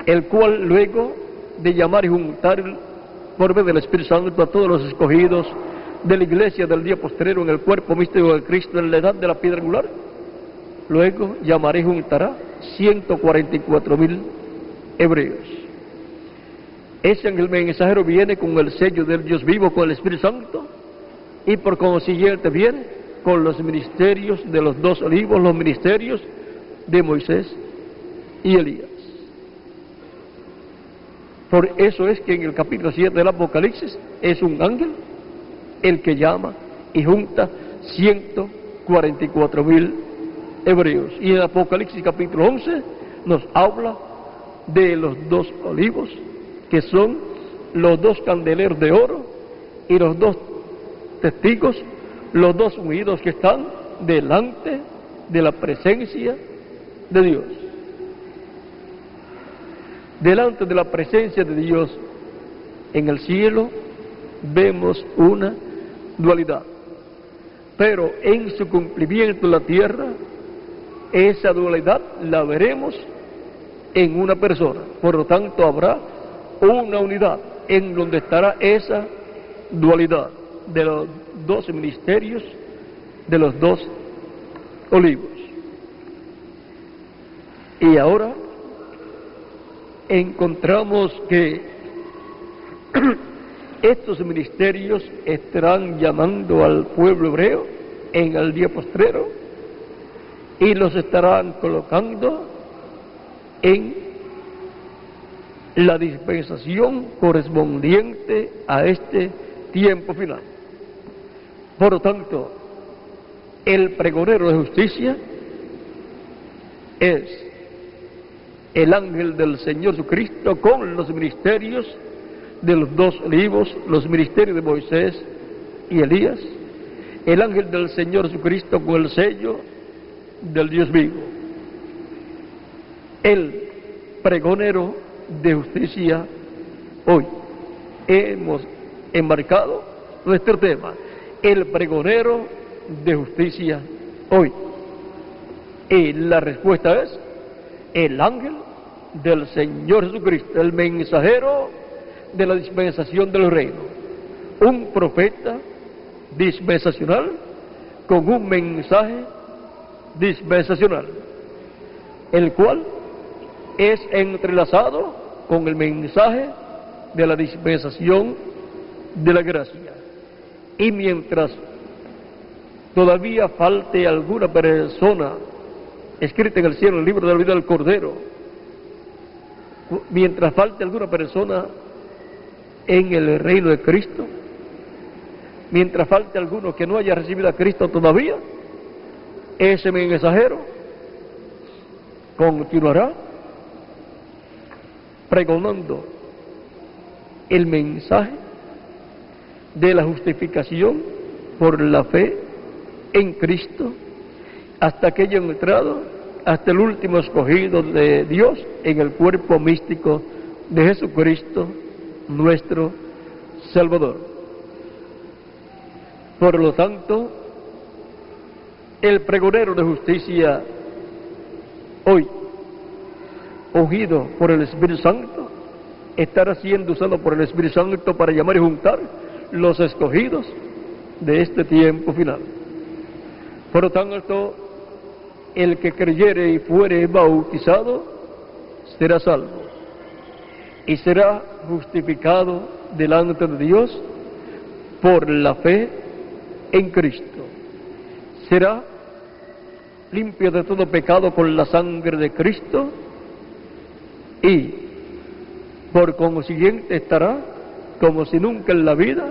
el cual luego de llamar y juntar por medio del Espíritu Santo a todos los escogidos de la iglesia del día postrero en el cuerpo místico de Cristo en la edad de la piedra angular, luego llamará y juntará 144,000 hebreos. Ese ángel mensajero viene con el sello del Dios vivo, con el Espíritu Santo, y por consiguiente viene con los ministerios de los 2 olivos, los ministerios de Moisés y Elías. Por eso es que en el capítulo 7 del Apocalipsis es un ángel el que llama y junta 144,000 hebreos. Y en Apocalipsis capítulo 11 nos habla de los 2 olivos, que son los 2 candeleros de oro y los 2 testigos, los 2 ungidos que están delante de la presencia de Dios. Delante de la presencia de Dios en el cielo vemos una dualidad, pero en su cumplimiento en la tierra, esa dualidad la veremos en una persona. Por lo tanto, habrá una unidad en donde estará esa dualidad de los 2 ministerios de los 2 olivos. Y ahora encontramos que estos ministerios estarán llamando al pueblo hebreo en el día postrero y los estarán colocando en la dispensación correspondiente a este tiempo final. Por lo tanto, el pregonero de justicia es el ángel del Señor Jesucristo con los ministerios de los 2 olivos, los ministerios de Moisés y Elías, el ángel del Señor Jesucristo con el sello del Dios vivo, el pregonero de justicia. Hoy hemos enmarcado nuestro tema, el pregonero de justicia hoy, y la respuesta es el ángel del Señor Jesucristo, el mensajero de la dispensación del reino, un profeta dispensacional con un mensaje dispensacional, el cual es entrelazado con el mensaje de la dispensación de la gracia. Y mientras todavía falte alguna persona escrita en el cielo, en el libro de la vida del Cordero, mientras falte alguna persona en el reino de Cristo, mientras falte alguno que no haya recibido a Cristo todavía, ese mensajero continuará pregonando el mensaje de la justificación por la fe en Cristo hasta que haya entrado hasta el último escogido de Dios en el cuerpo místico de Jesucristo, nuestro Salvador. Por lo tanto, el pregonero de justicia hoy, ungido por el Espíritu Santo, estará siendo usado por el Espíritu Santo para llamar y juntar los escogidos de este tiempo final. Por lo tanto, el que creyere y fuere bautizado será salvo y será justificado delante de Dios por la fe en Cristo. Será limpio de todo pecado con la sangre de Cristo y por consiguiente estará como si nunca en la vida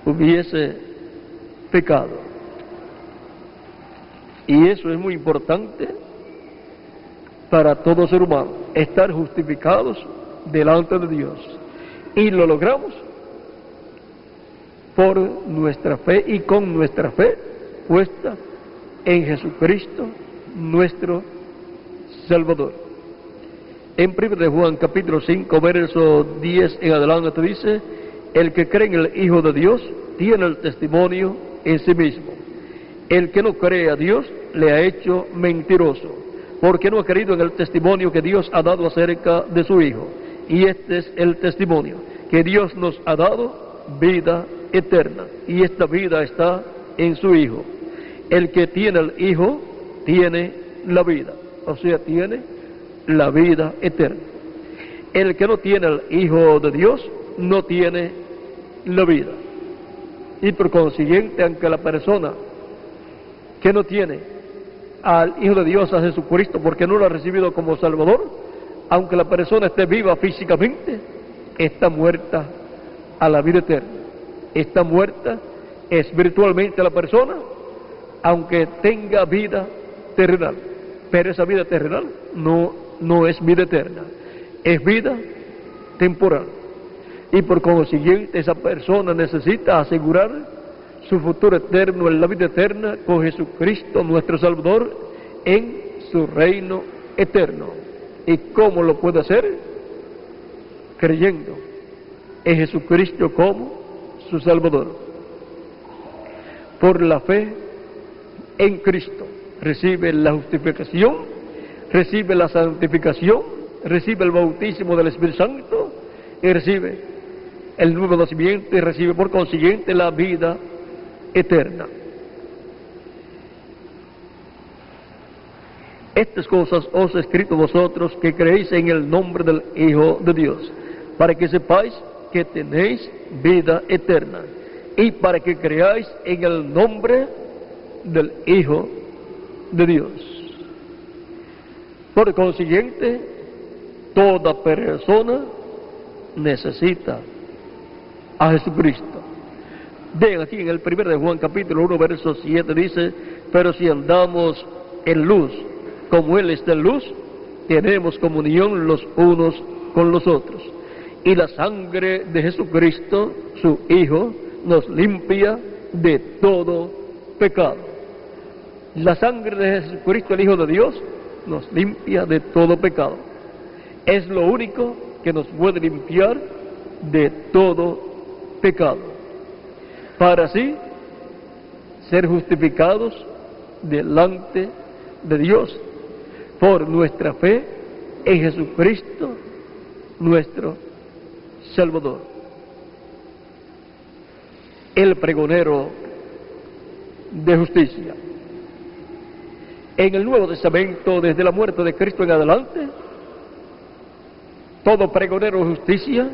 hubiese pecado. Y eso es muy importante para todo ser humano, estar justificados delante de Dios. Y lo logramos por nuestra fe y con nuestra fe puesta en Jesucristo, nuestro Salvador. En 1 de Juan capítulo 5, verso 10 en adelante dice: el que cree en el Hijo de Dios tiene el testimonio en sí mismo. El que no cree a Dios le ha hecho mentiroso, porque no ha creído en el testimonio que Dios ha dado acerca de su Hijo. Y este es el testimonio, que Dios nos ha dado vida eterna, y esta vida está en su Hijo. El que tiene al Hijo tiene la vida, o sea, tiene la vida eterna. El que no tiene al Hijo de Dios no tiene la vida. Y por consiguiente, aunque la persona que no tiene al Hijo de Dios, a Jesucristo, porque no lo ha recibido como Salvador, aunque la persona esté viva físicamente, está muerta a la vida eterna. Está muerta espiritualmente la persona, aunque tenga vida terrenal. Pero esa vida terrenal no es vida eterna, es vida temporal. Y por consiguiente, esa persona necesita asegurar su futuro eterno en la vida eterna con Jesucristo nuestro Salvador en su reino eterno. ¿Y cómo lo puede hacer? Creyendo en Jesucristo como su Salvador. Por la fe en Cristo recibe la justificación, recibe la santificación, recibe el bautismo del Espíritu Santo y recibe el nuevo nacimiento y recibe por consiguiente la vida eterna. Estas cosas os he escrito vosotros que creéis en el nombre del Hijo de Dios, para que sepáis que tenéis vida eterna, y para que creáis en el nombre del Hijo de Dios. Por consiguiente, toda persona necesita a Jesucristo. Ven aquí en el 1 de Juan capítulo 1 verso 7 dice: pero si andamos en luz, como Él está en luz, tenemos comunión los unos con los otros. Y la sangre de Jesucristo, su Hijo, nos limpia de todo pecado. La sangre de Jesucristo, el Hijo de Dios, nos limpia de todo pecado. Es lo único que nos puede limpiar de todo pecado, para así ser justificados delante de Dios por nuestra fe en Jesucristo nuestro Salvador. El pregonero de justicia. En el Nuevo Testamento, desde la muerte de Cristo en adelante, todo pregonero de justicia,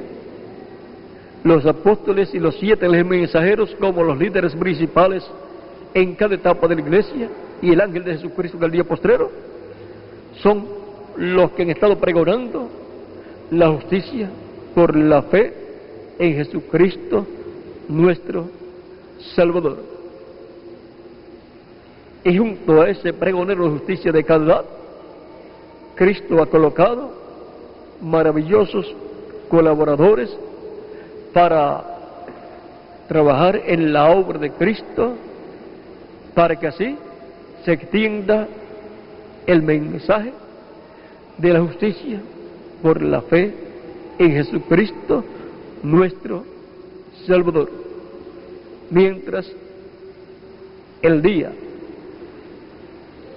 los apóstoles y los 7 mensajeros como los líderes principales en cada etapa de la iglesia, y el ángel de Jesucristo en el día postrero, son los que han estado pregonando la justicia por la fe en Jesucristo nuestro Salvador. Y junto a ese pregonero de justicia de cada edad, Cristo ha colocado maravillosos colaboradores para trabajar en la obra de Cristo, para que así se extienda el mensaje de la justicia por la fe en Jesucristo nuestro Salvador. Mientras el día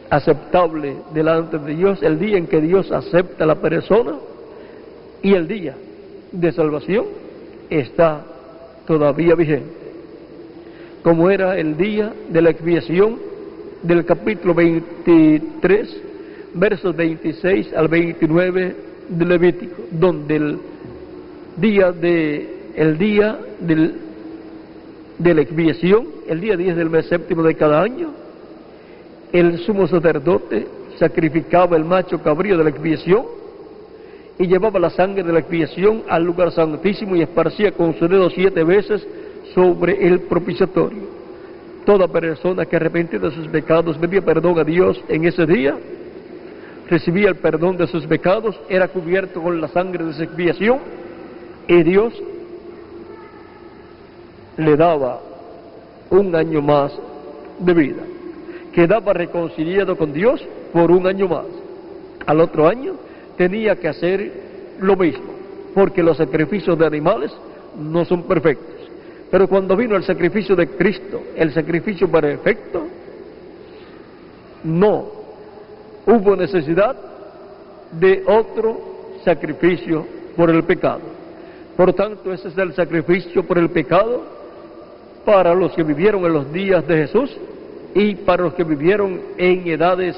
aceptable delante de Dios, el día en que Dios acepta a la persona, y el día de salvación está todavía vigente, como era el día de la expiación del capítulo 23, versos 26 al 29 de Levítico, donde el día de la expiación, el día 10 del mes séptimo de cada año, el sumo sacerdote sacrificaba el macho cabrío de la expiación y llevaba la sangre de la expiación al lugar santísimo y esparcía con su dedo 7 veces sobre el propiciatorio. Toda persona que arrepentida de sus pecados pedía perdón a Dios en ese día, recibía el perdón de sus pecados, era cubierto con la sangre de esa expiación, y Dios le daba un año más de vida. Quedaba reconciliado con Dios por un año más. al otro año tenía que hacer lo mismo, porque los sacrificios de animales no son perfectos. Pero cuando vino el sacrificio de Cristo, el sacrificio perfecto, no hubo necesidad de otro sacrificio por el pecado. Por tanto, ese es el sacrificio por el pecado para los que vivieron en los días de Jesús y para los que vivieron en edades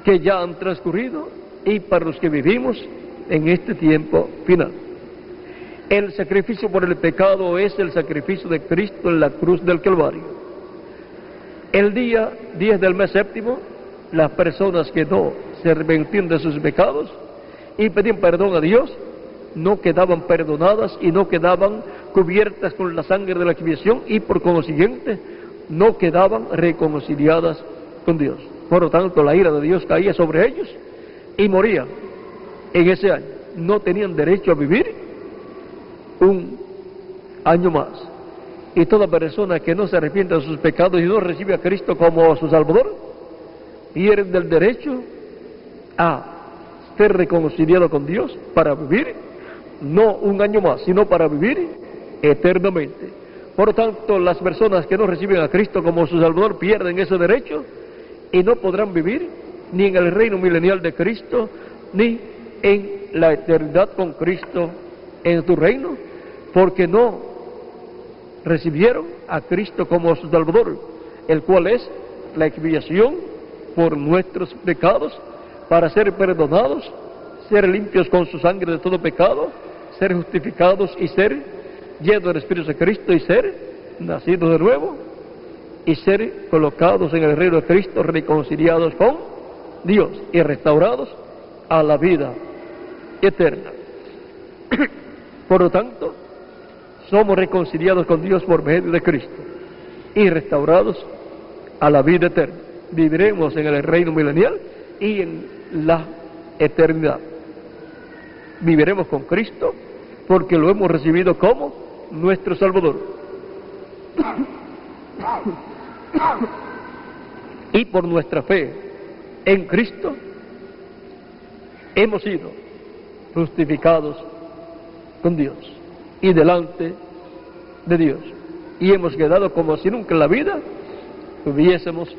que ya han transcurrido y para los que vivimos en este tiempo final. El sacrificio por el pecado es el sacrificio de Cristo en la cruz del Calvario. El día 10 del mes séptimo, las personas que no se arrepentían de sus pecados y pedían perdón a Dios, no quedaban perdonadas y no quedaban cubiertas con la sangre de la expiación y por consiguiente no quedaban reconciliadas con Dios. Por lo tanto, la ira de Dios caía sobre ellos y morían en ese año. No tenían derecho a vivir un año más. Y toda persona que no se arrepiente de sus pecados y no recibe a Cristo como su Salvador, pierde el derecho a ser reconciliado con Dios para vivir, no un año más, sino para vivir eternamente. Por lo tanto, las personas que no reciben a Cristo como su Salvador pierden ese derecho y no podrán vivir ni en el reino milenial de Cristo, ni en la eternidad con Cristo en su reino, porque no recibieron a Cristo como su Salvador, el cual es la expiación por nuestros pecados, para ser perdonados, ser limpios con su sangre de todo pecado, ser justificados y ser llenos del Espíritu de Cristo y ser nacidos de nuevo y ser colocados en el reino de Cristo, reconciliados con Dios y restaurados a la vida eterna. Por lo tanto, somos reconciliados con Dios por medio de Cristo y restaurados a la vida eterna. Viviremos en el reino milenial y en la eternidad. Viviremos con Cristo porque lo hemos recibido como nuestro Salvador. Y por nuestra fe en Cristo hemos sido justificados con Dios y delante de Dios, y hemos quedado como si nunca en la vida hubiésemos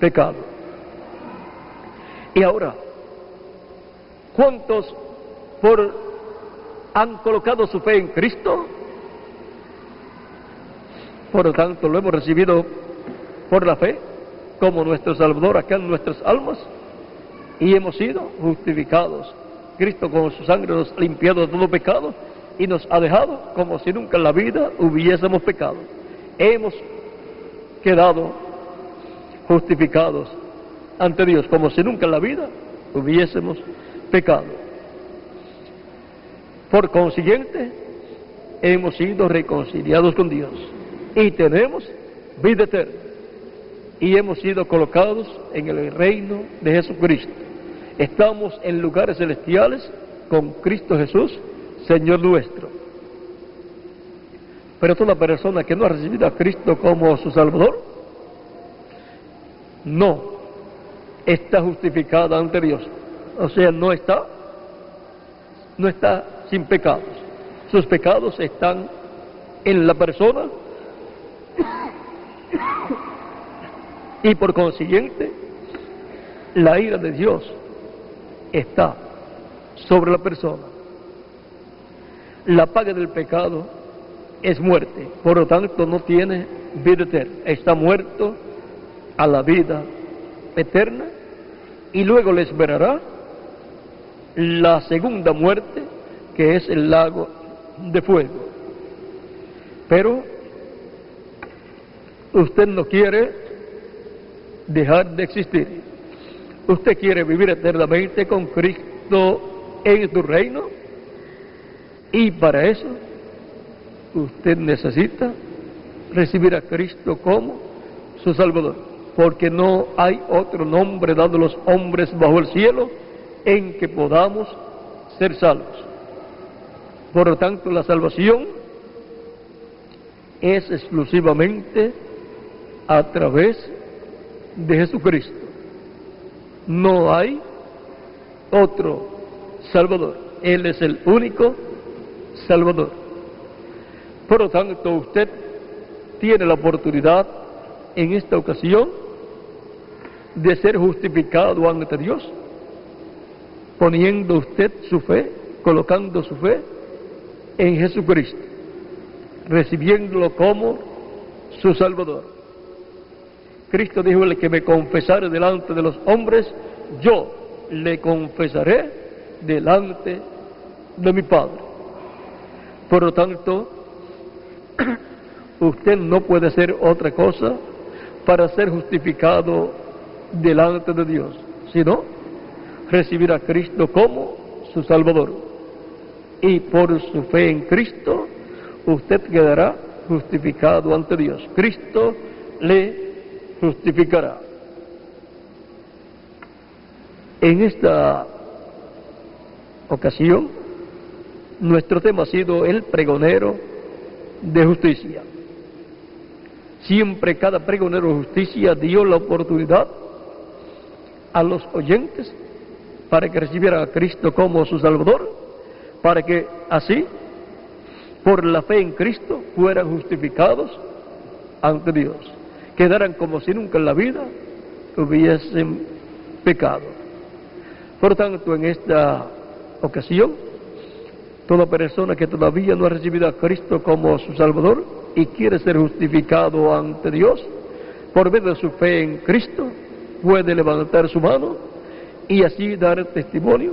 pecado. Y ahora, ¿cuántos han colocado su fe en Cristo? Por lo tanto, lo hemos recibido por la fe como nuestro Salvador acá en nuestras almas y hemos sido justificados. Cristo con su sangre nos ha limpiado de todo pecado y nos ha dejado como si nunca en la vida hubiésemos pecado. Hemos quedado justificados ante Dios como si nunca en la vida hubiésemos pecado. Por consiguiente, hemos sido reconciliados con Dios y tenemos vida eterna y hemos sido colocados en el reino de Jesucristo. Estamos en lugares celestiales con Cristo Jesús, Señor nuestro. Pero toda persona que no ha recibido a Cristo como su Salvador no está justificada ante Dios. O sea, no está sin pecados. Sus pecados están en la persona y por consiguiente la ira de Dios está sobre la persona. La paga del pecado es muerte, por lo tanto no tiene vida eterna, está muerto a la vida eterna y luego le esperará la segunda muerte, que es el lago de fuego. Pero usted no quiere dejar de existir. Usted quiere vivir eternamente con Cristo en su reino y para eso usted necesita recibir a Cristo como su Salvador, porque no hay otro nombre dado a los hombres bajo el cielo en que podamos ser salvos. Por lo tanto, la salvación es exclusivamente a través de Jesucristo. No hay otro Salvador. Él es el único Salvador. Por lo tanto, usted tiene la oportunidad en esta ocasión de ser justificado ante Dios, poniendo usted su fe, colocando su fe en Jesucristo, recibiéndolo como su Salvador. Cristo dijo: el que me confesare delante de los hombres, yo le confesaré delante de mi Padre. Por lo tanto, usted no puede hacer otra cosa para ser justificado delante de Dios, sino recibir a Cristo como su Salvador. Y por su fe en Cristo, usted quedará justificado ante Dios. Cristo le justificará. En esta ocasión, nuestro tema ha sido el pregonero de justicia. Siempre cada pregonero de justicia dio la oportunidad a los oyentes para que recibieran a Cristo como su Salvador, para que así, por la fe en Cristo, fueran justificados ante Dios, quedaran como si nunca en la vida hubiesen pecado. Por tanto, en esta ocasión, toda persona que todavía no ha recibido a Cristo como su Salvador y quiere ser justificado ante Dios por medio de su fe en Cristo, puede levantar su mano y así dar testimonio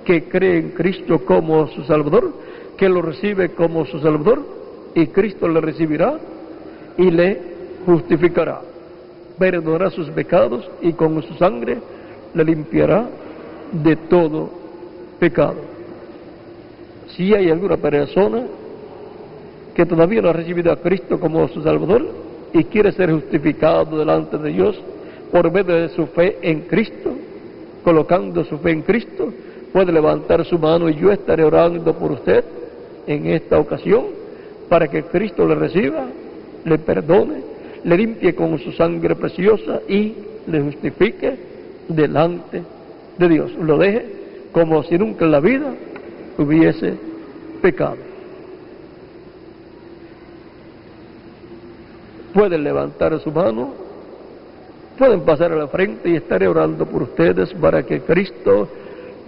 que cree en Cristo como su Salvador, que lo recibe como su Salvador, y Cristo le recibirá y le justificará, perdonará sus pecados y con su sangre le limpiará de todo pecado. Si hay alguna persona que todavía no ha recibido a Cristo como su Salvador y quiere ser justificado delante de Dios por medio de su fe en Cristo, colocando su fe en Cristo, puede levantar su mano y yo estaré orando por usted en esta ocasión para que Cristo le reciba, le perdone, le limpie con su sangre preciosa y le justifique delante de Dios. Lo deje como si nunca en la vida hubiese pecado. Pueden levantar su mano, pueden pasar a la frente y estaré orando por ustedes para que Cristo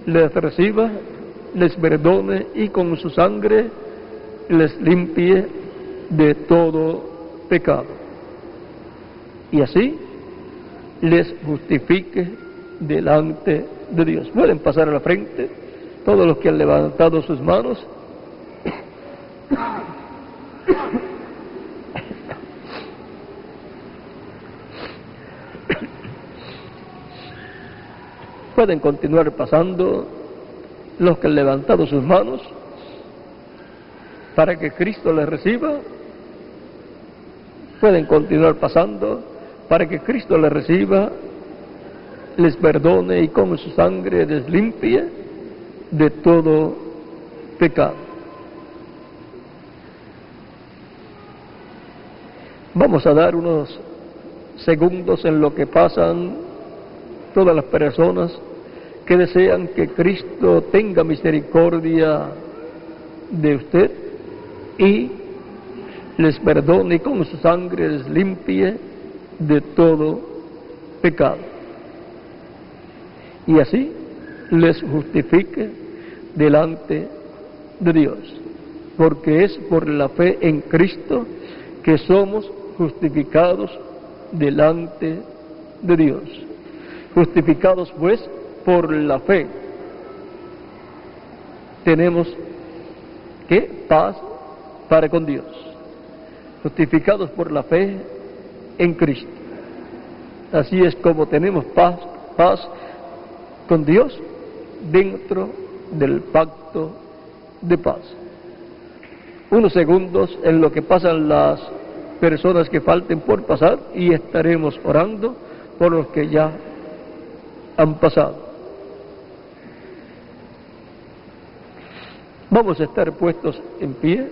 les reciba, les perdone y con su sangre les limpie de todo pecado. Y así les justifique delante de Dios. Pueden pasar a la frente todos los que han levantado sus manos. Pueden continuar pasando los que han levantado sus manos para que Cristo les reciba. Pueden continuar pasando para que Cristo les reciba, les perdone y con su sangre les limpie de todo pecado. Vamos a dar unos segundos en lo que pasan todas las personas que desean que Cristo tenga misericordia de usted y les perdone y con su sangre les limpie de todo pecado. Y así les justifique delante de Dios, porque es por la fe en Cristo que somos justificados delante de Dios. Justificados pues por la fe, tenemos ¿qué? Paz para con Dios. Justificados por la fe en Cristo. Así es como tenemos paz con Dios dentro del pacto de paz. Unos segundos en lo que pasan las personas que falten por pasar y estaremos orando por los que ya han pasado. Vamos a estar puestos en pie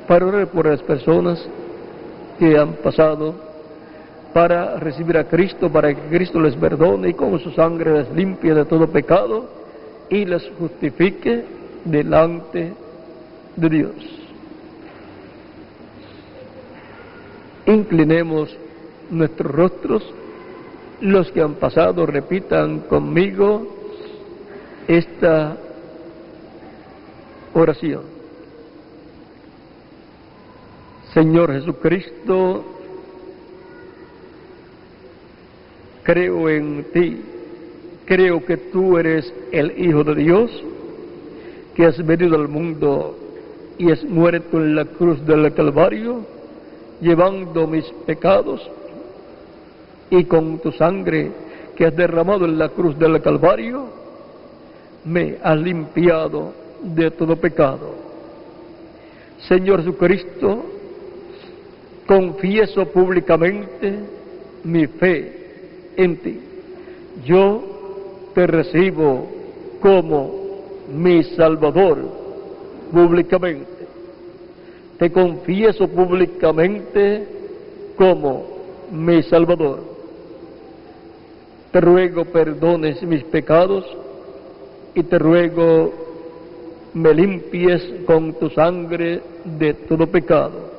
para orar por las personas que han pasado para recibir a Cristo, para que Cristo les perdone y con su sangre les limpie de todo pecado y les justifique delante de Dios. Inclinemos nuestros rostros. Los que han pasado repitan conmigo esta oración. Señor Jesucristo, creo en ti, creo que tú eres el Hijo de Dios, que has venido al mundo y has muerto en la cruz del Calvario, llevando mis pecados, y con tu sangre que has derramado en la cruz del Calvario, me has limpiado de todo pecado. Señor Jesucristo, confieso públicamente mi fe en ti. Yo te recibo como mi Salvador públicamente. Te confieso públicamente como mi Salvador. Te ruego perdones mis pecados y te ruego me limpies con tu sangre de todo pecado.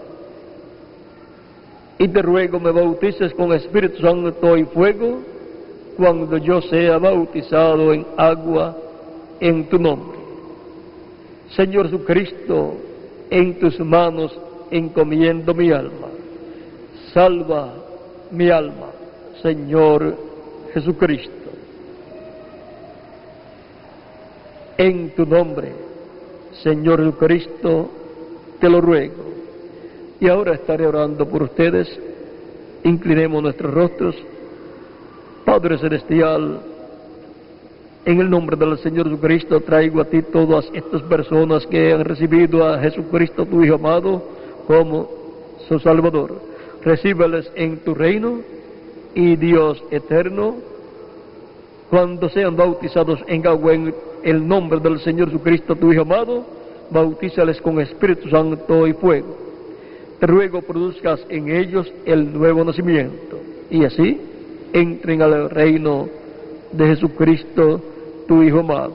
Y te ruego me bautices con Espíritu Santo y fuego cuando yo sea bautizado en agua en tu nombre. Señor Jesucristo, en tus manos encomiendo mi alma. Salva mi alma, Señor Jesucristo. En tu nombre, Señor Jesucristo, te lo ruego. Y ahora estaré orando por ustedes. Inclinemos nuestros rostros. Padre Celestial, en el nombre del Señor Jesucristo, traigo a ti todas estas personas que han recibido a Jesucristo, tu Hijo amado, como su Salvador. Recíbeles en tu reino, y Dios eterno, cuando sean bautizados en agua en el nombre del Señor Jesucristo, tu Hijo amado, bautízales con Espíritu Santo y fuego. Te ruego produzcas en ellos el nuevo nacimiento, y así entren al reino de Jesucristo, tu Hijo amado.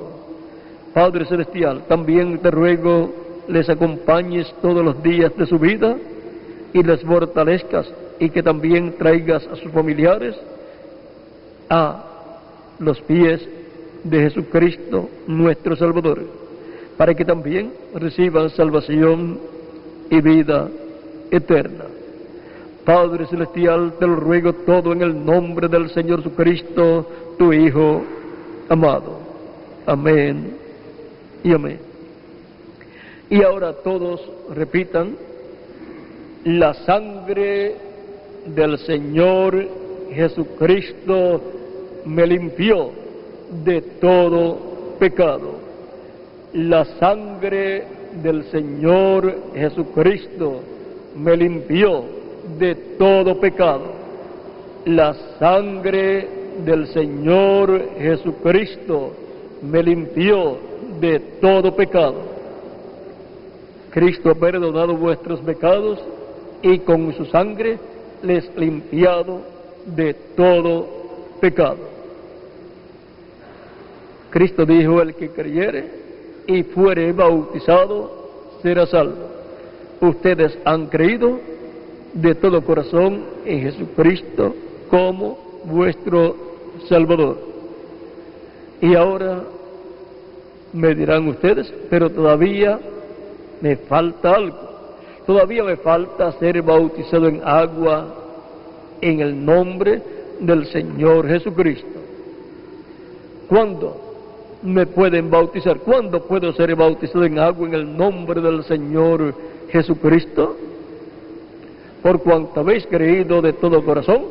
Padre Celestial, también te ruego les acompañes todos los días de su vida y les fortalezcas, y que también traigas a sus familiares a los pies de Jesucristo, nuestro Salvador, para que también reciban salvación y vida eterna. Padre Celestial, te lo ruego todo en el nombre del Señor Jesucristo, tu Hijo amado. Amén y amén. Y ahora todos repitan: la sangre del Señor Jesucristo me limpió de todo pecado. La sangre del Señor Jesucristo me limpió de todo pecado. La sangre del Señor Jesucristo me limpió de todo pecado. Cristo ha perdonado vuestros pecados y con su sangre les limpiado de todo pecado. Cristo dijo: el que creyere y fuere bautizado será salvo. Ustedes han creído de todo corazón en Jesucristo como vuestro Salvador. Y ahora me dirán ustedes: pero todavía me falta algo. Todavía me falta ser bautizado en agua en el nombre del Señor Jesucristo. ¿Cuándo me pueden bautizar? ¿Cuándo puedo ser bautizado en agua en el nombre del Señor Jesucristo? Por cuanto habéis creído de todo corazón,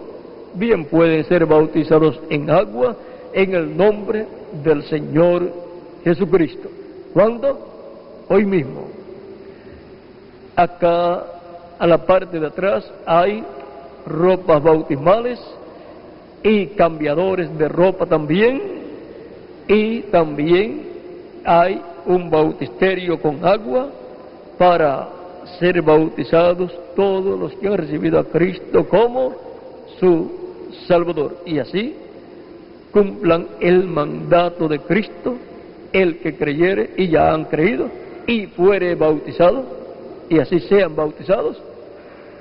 bien pueden ser bautizados en agua en el nombre del Señor Jesucristo. ¿Cuándo? Hoy mismo. Acá a la parte de atrás hay ropas bautismales y cambiadores de ropa también, y también hay un bautisterio con agua para ser bautizados todos los que han recibido a Cristo como su Salvador, y así cumplan el mandato de Cristo: el que creyere, y ya han creído, y fuere bautizado, y así sean bautizados,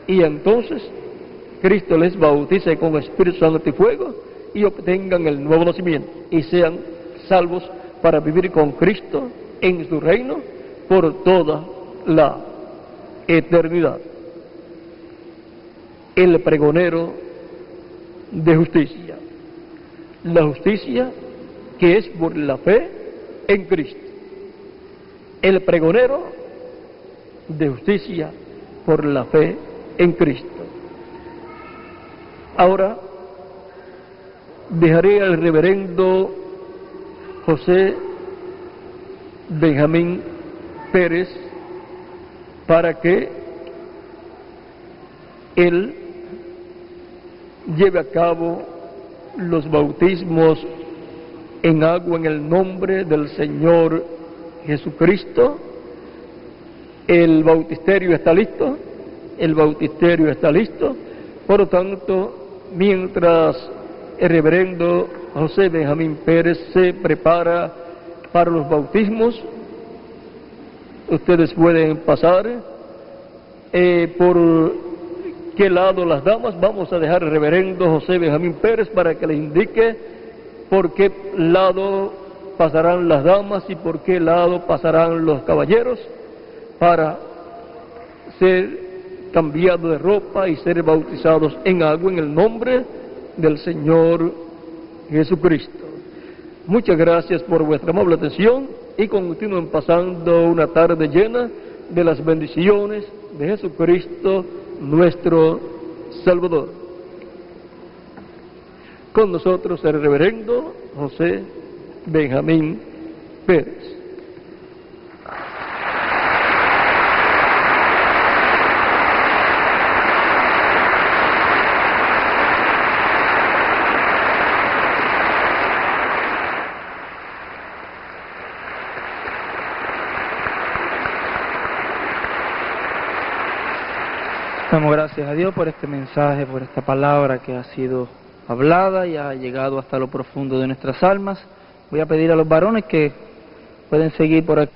y entonces Cristo les bautice con Espíritu Santo y fuego, y obtengan el nuevo nacimiento, y sean salvos para vivir con Cristo en su reino por toda la eternidad. El pregonero de justicia. La justicia que es por la fe en Cristo. El pregonero de justicia por la fe en Cristo. Ahora dejaré al reverendo José Benjamín Pérez para que él lleve a cabo los bautismos en agua en el nombre del Señor Jesucristo. El bautisterio está listo, el bautisterio está listo. Por lo tanto, mientras el reverendo José Benjamín Pérez se prepara para los bautismos, ustedes pueden pasar. ¿Por qué lado las damas? Vamos a dejar al reverendo José Benjamín Pérez para que les indique por qué lado pasarán las damas y por qué lado pasarán los caballeros para ser cambiados de ropa y ser bautizados en agua en el nombre del Señor Jesucristo. Muchas gracias por vuestra amable atención y continúen pasando una tarde llena de las bendiciones de Jesucristo, nuestro Salvador. Con nosotros el reverendo José Benjamín Pérez. Damos gracias a Dios por este mensaje, por esta palabra que ha sido hablada y ha llegado hasta lo profundo de nuestras almas. Voy a pedir a los varones que pueden seguir por aquí.